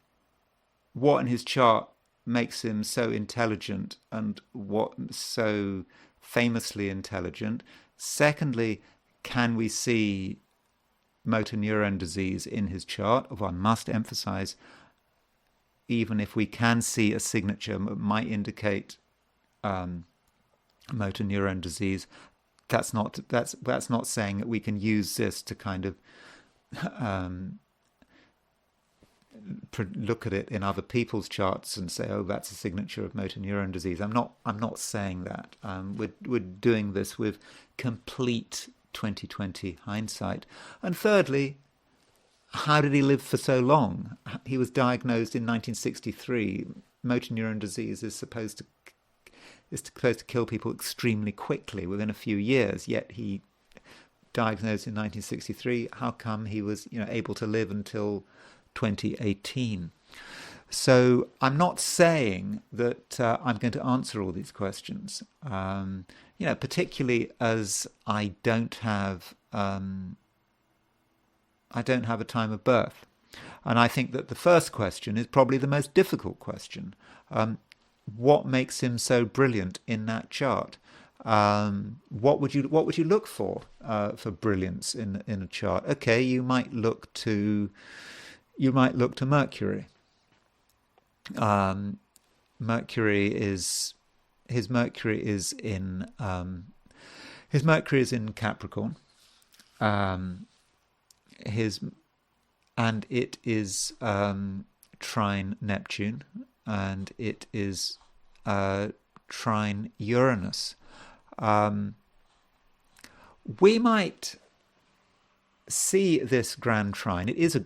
what in his chart makes him so intelligent and what so famously intelligent? Secondly, can we see motor neuron disease in his chart? One must emphasize, even if we can see a signature that might indicate motor neuron disease, that's not saying that we can use this to kind of look at it in other people's charts and say, oh, that's a signature of motor neuron disease. I'm not saying that. We're doing this with complete 2020 hindsight. And thirdly, how did he live for so long? He was diagnosed in 1963. Motor neuron disease is supposed to kill people extremely quickly within a few years, yet he diagnosed in 1963. How come he was able to live until 2018? So I'm not saying that I'm going to answer all these questions, particularly as I don't have a time of birth. And I think that the first question is probably the most difficult question. What makes him so brilliant in that chart? What would you look for brilliance in a chart? Okay, you might look to Mercury. Mercury is in Capricorn. And it is trine Neptune, and it is trine Uranus. We might see this grand trine. It is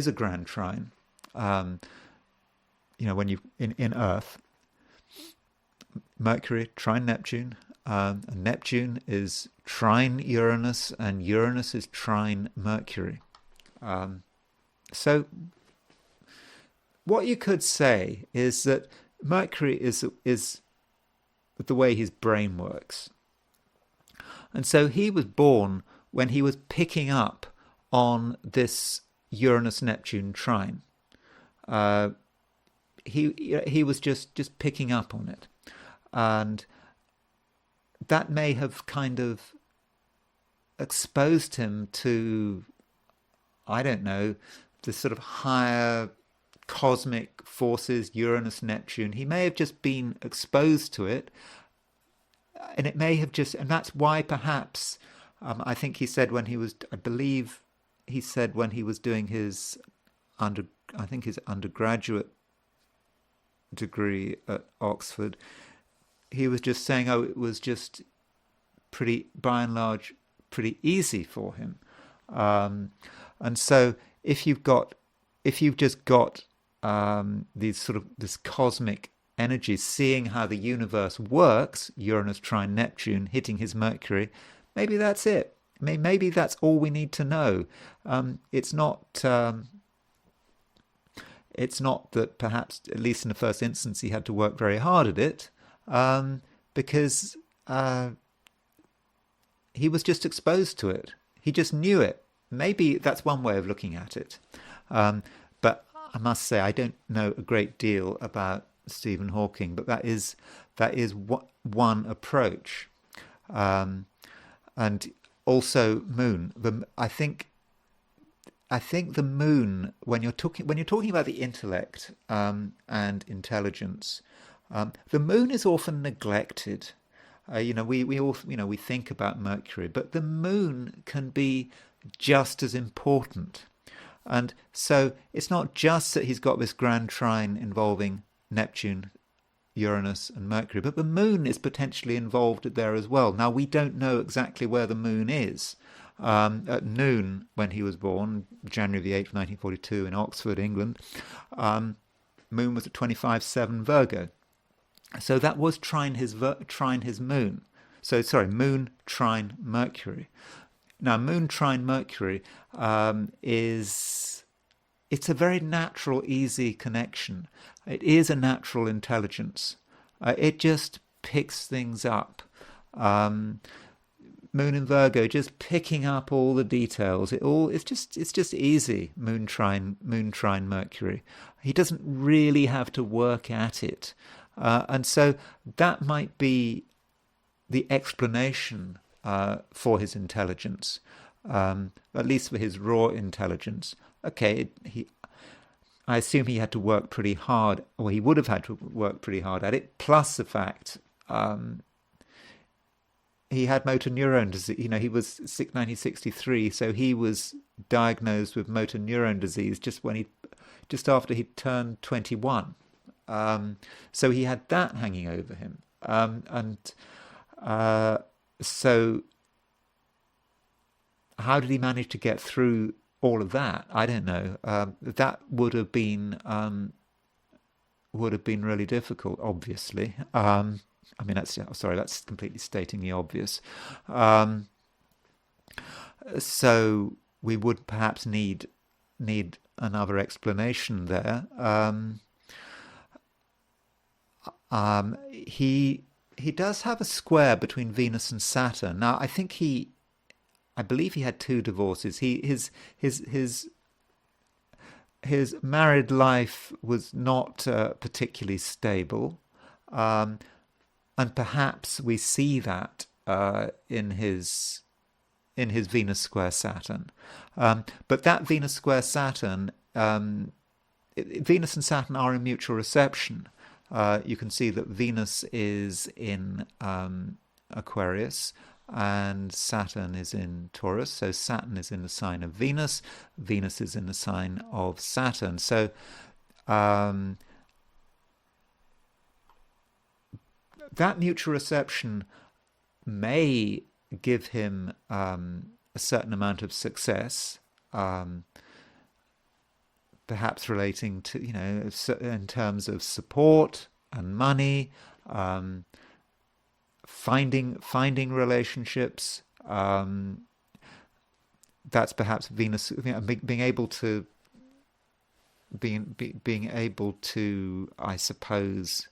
a grand trine. When you in Earth, Mercury trine Neptune, and Neptune is trine Uranus, and Uranus is trine Mercury. So what you could say is that Mercury is the way his brain works. And so he was born when he was picking up on this Uranus-Neptune trine. He was just picking up on it. And that may have kind of exposed him to, I don't know, the sort of higher cosmic forces, Uranus, Neptune. He may have just been exposed to it, and it may have and that's why perhaps, I think he said when he was doing his undergraduate degree at Oxford, he was just saying, it was just by and large, pretty easy for him. And so if you've just got this cosmic energy, seeing how the universe works, Uranus trine Neptune hitting his Mercury, maybe that's it. Maybe that's all we need to know. It's not that perhaps, at least in the first instance, he had to work very hard at it, because he was just exposed to it. He just knew it. Maybe that's one way of looking at it. But I must say, I don't know a great deal about Stephen Hawking, but that is one approach. And also Moon. I think I think the moon, when you're talking about the intellect and intelligence, the moon is often neglected. We all we think about Mercury, but the moon can be just as important. And so it's not just that he's got this grand trine involving Neptune, Uranus and Mercury, but the moon is potentially involved there as well. Now, we don't know exactly where the moon is. At noon, when he was born, January the 8th, 1942, in Oxford, England, moon was at 25.7 Virgo. So that was trine his moon. So, sorry, moon trine Mercury. Now, moon trine Mercury it's a very natural, easy connection. It is a natural intelligence. It just picks things up. Moon in Virgo, just picking up all the details. It's just easy. Moon trine Mercury. He doesn't really have to work at it, and so that might be the explanation for his intelligence, at least for his raw intelligence. Okay, I assume he had to work pretty hard, or he would have had to work pretty hard at it, plus the fact he had motor neuron disease. He was 1963, so he was diagnosed with motor neuron disease just after he turned 21. So he had that hanging over him. So how did he manage to get through all of that? I don't know. That would have been really difficult, obviously. That's completely stating the obvious. So we would perhaps need another explanation there. He does have a square between Venus and Saturn. Now, I believe he had 2 divorces. His married life was not particularly stable, and perhaps we see that in his Venus square Saturn. But that Venus square Saturn, Venus and Saturn are in mutual reception. You can see that Venus is in Aquarius and Saturn is in Taurus. So Saturn is in the sign of Venus. Venus is in the sign of Saturn. So that mutual reception may give him a certain amount of success, perhaps relating to, in terms of support and money, finding relationships. That's perhaps Venus being able to, I suppose,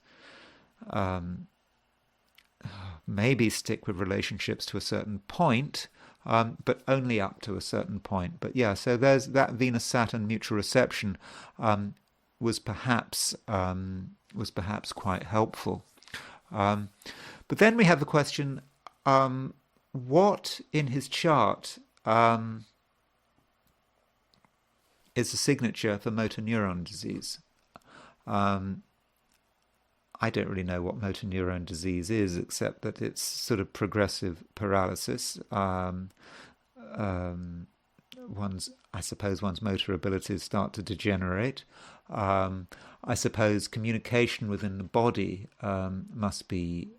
maybe stick with relationships to a certain point, but only up to a certain point. But yeah, so there's that Venus-Saturn mutual reception was perhaps quite helpful. But then we have the question: what in his chart is the signature for motor neuron disease? I don't really know what motor neuron disease is, except that it's sort of progressive paralysis. I suppose one's motor abilities start to degenerate. I suppose communication within the body must be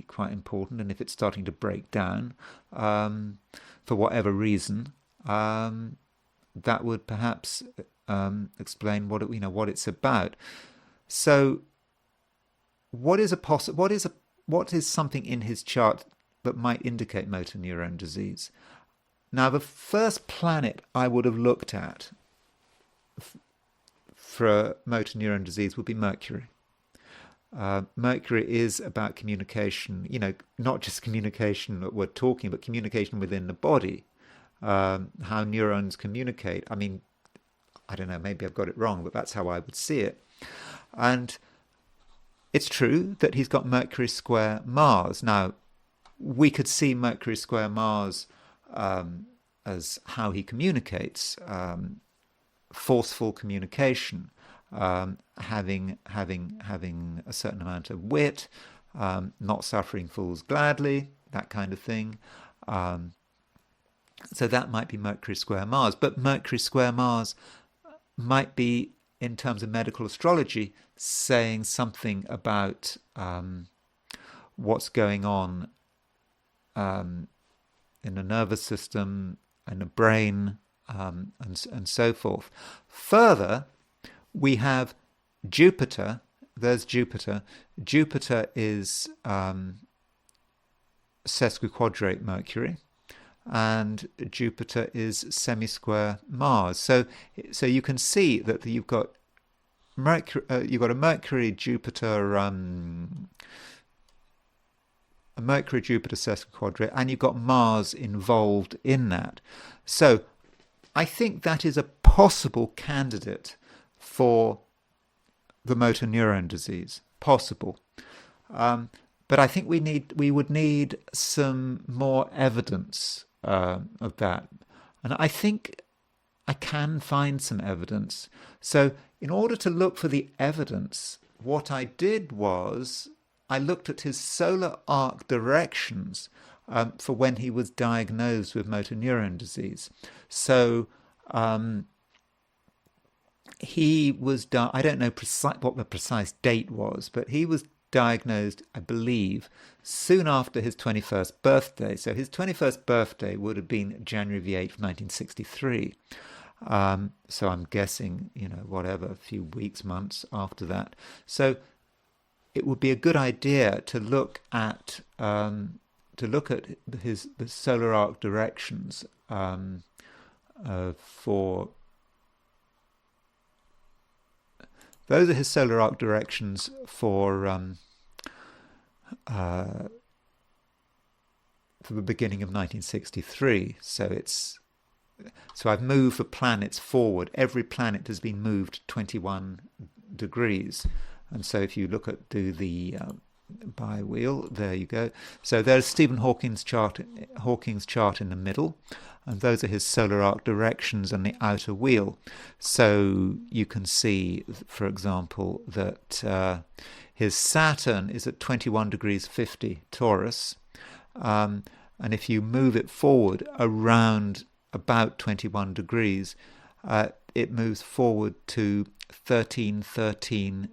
quite important, and if it's starting to break down for whatever reason, that would perhaps explain what it's about. So, what is something in his chart that might indicate motor neuron disease? Now, the first planet I would have looked at for motor neuron disease would be Mercury. Mercury is about communication, not just communication that we're talking, but communication within the body, how neurons communicate. I mean, I don't know, maybe I've got it wrong, but that's how I would see it. And it's true that he's got Mercury square Mars. Now, we could see Mercury square Mars how he communicates, forceful communication, having a certain amount of wit, not suffering fools gladly, that kind of thing. So that might be Mercury square Mars. But Mercury square Mars might be, in terms of medical astrology, saying something about what's going on in the nervous system and the brain, and so forth. Further, we have Jupiter. There's Jupiter. Jupiter is sesquiquadrate Mercury, and Jupiter is semi-square Mars. So you can see that you've got Mercury. You've got a Mercury-Jupiter. A Mercury-Jupiter sesquiquadrate, and you've got Mars involved in that. So I think that is a possible candidate for the motor neuron disease. Possible. But I think we would need some more evidence of that. And I think I can find some evidence. So in order to look for the evidence, what I did was I looked at his solar arc directions for when he was diagnosed with motor neuron disease. So he was, I don't know what the precise date was, but he was diagnosed, I believe, soon after his 21st birthday. So his 21st birthday would have been January the 8th, 1963. So I'm guessing, whatever, a few weeks, months after that. So it would be a good idea to look at the solar arc directions for those are his solar arc directions for the beginning of 1963. So I've moved the planets forward. Every planet has been moved 21 degrees. And so if you do the bi-wheel, there you go. So there's Stephen Hawking's chart in the middle, and those are his solar arc directions on the outer wheel. So you can see, for example, that his Saturn is at 21 degrees 50 Taurus, and if you move it forward around about 21 degrees, it moves forward to 1313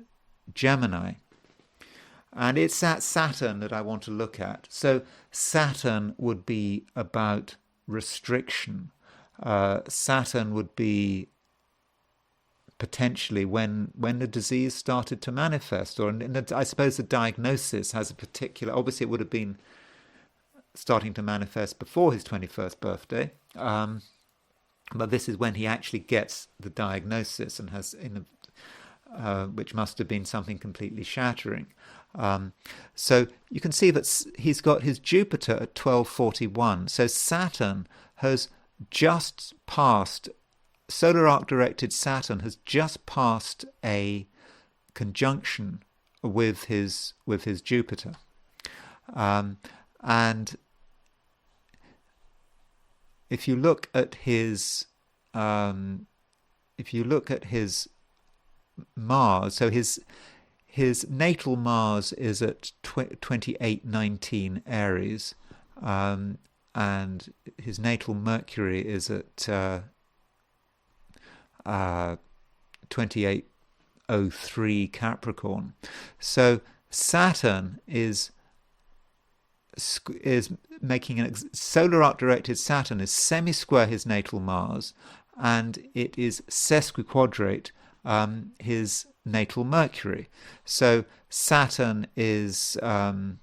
Gemini. And it's that Saturn that I want to look at. So Saturn would be about restriction. Saturn would be potentially when the disease started to manifest, or I suppose the diagnosis has a particular, obviously it would have been starting to manifest before his 21st birthday, but this is when he actually gets the diagnosis and has which must have been something completely shattering. So you can see that he's got his Jupiter at 1241. So Saturn has just passed, solar arc directed Saturn has just passed a conjunction with his Jupiter. And if you look at his Mars, so his natal Mars is at 2819 Aries, and his natal Mercury is at 2803 Capricorn. So Saturn is making solar arc directed Saturn is semi-square his natal Mars, and it is sesquiquadrate his natal Mercury. So Saturn is that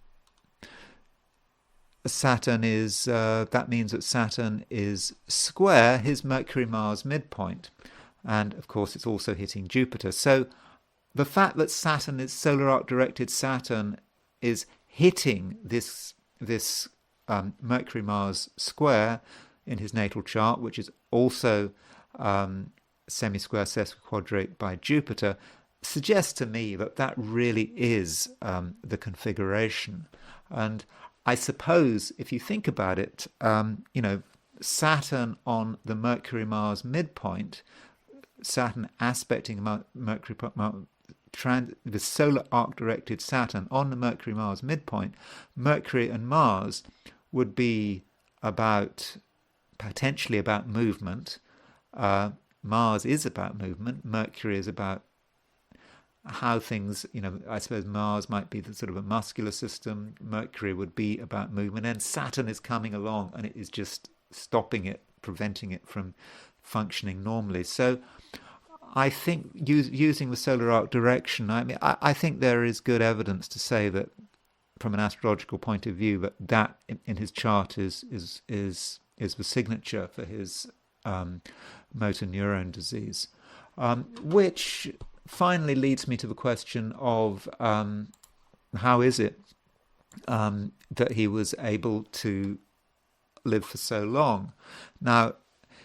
means that Saturn is square his Mercury-Mars midpoint, and of course it's also hitting Jupiter. So the fact that Saturn is solar arc directed Saturn is hitting this Mercury-Mars square in his natal chart, which is also semi-square sesquiquadrate by Jupiter, suggests to me that really is the configuration. And I suppose if you think about it, Saturn on the Mercury-Mars midpoint, Saturn aspecting Mercury, the solar arc-directed Saturn on the Mercury-Mars midpoint, Mercury and Mars would be potentially about movement. Mars is about movement. Mercury is about how things, I suppose Mars might be the sort of a muscular system. Mercury would be about movement. And Saturn is coming along and it is just stopping it, preventing it from functioning normally. So I think using the solar arc direction, I think there is good evidence to say that from an astrological point of view that in his chart is the signature for his motor neuron disease, which finally leads me to the question of how is it that he was able to live for so long. Now,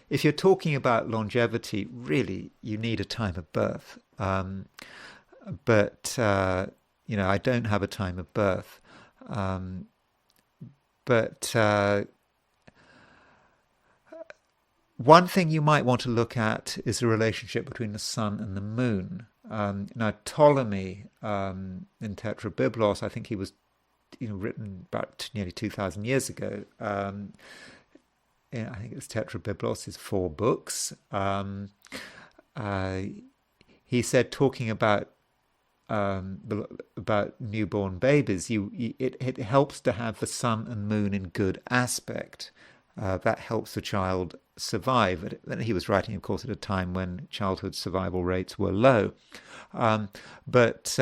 if you're talking about longevity, really, you need a time of birth. But I don't have a time of birth. One thing you might want to look at is the relationship between the sun and the moon. Now, Ptolemy in Tetrabiblos, I think he was written about nearly 2,000 years ago. I think it's Tetrabiblos' 4 books. He said, talking about newborn babies, it helps to have the sun and moon in good aspect. That helps the child survive. And he was writing, of course, at a time when childhood survival rates were low. But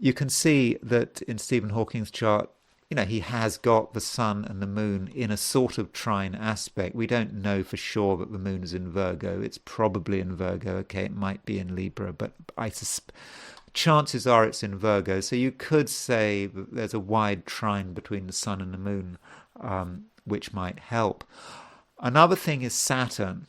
you can see that in Stephen Hawking's chart, he has got the sun and the moon in a sort of trine aspect. We don't know for sure that the moon is in Virgo. It's probably in Virgo. Okay, it might be in Libra, but chances are it's in Virgo. So you could say that there's a wide trine between the sun and the moon, which might help. Another thing is Saturn.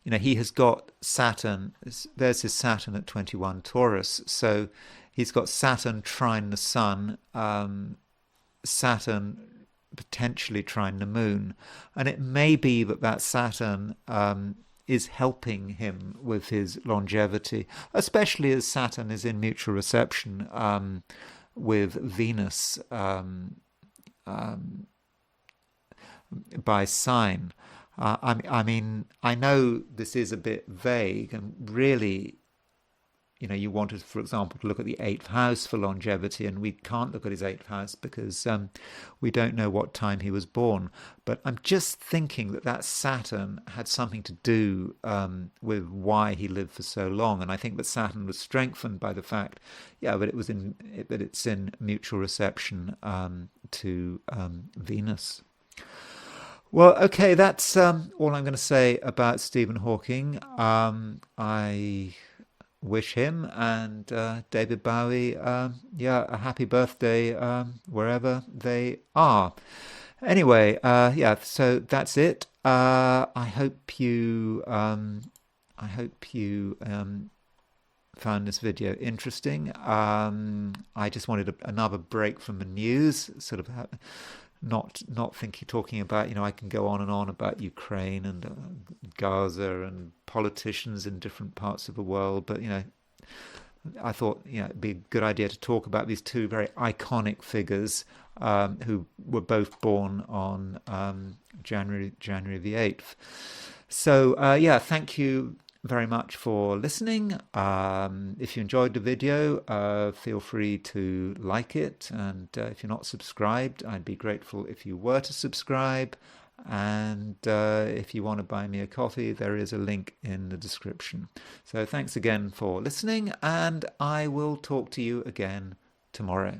He has got Saturn. There's his Saturn at 21 Taurus. So he's got Saturn trine the sun, Saturn potentially trine the moon. And it may be that Saturn is helping him with his longevity, especially as Saturn is in mutual reception with Venus by sign. I know this is a bit vague, and really, you wanted, for example, to look at the 8th house for longevity, and we can't look at his 8th house because we don't know what time he was born. But I'm just thinking that Saturn had something to do with why he lived for so long, and I think that Saturn was strengthened by the fact, that it's in mutual reception to Venus. Well, okay, that's all I'm going to say about Stephen Hawking. I wish him and David Bowie, a happy birthday wherever they are. Anyway, so that's it. I hope you found this video interesting. I just wanted another break from the news, sort of. Not talking about, I can go on and on about Ukraine and Gaza and politicians in different parts of the world, but I thought it'd be a good idea to talk about these two very iconic figures who were both born on January the 8th. So thank you very much for listening. If you enjoyed the video, feel free to like it, and if you're not subscribed, I'd be grateful if you were to subscribe. And if you want to buy me a coffee, there is a link in the description. So thanks again for listening, and I will talk to you again tomorrow.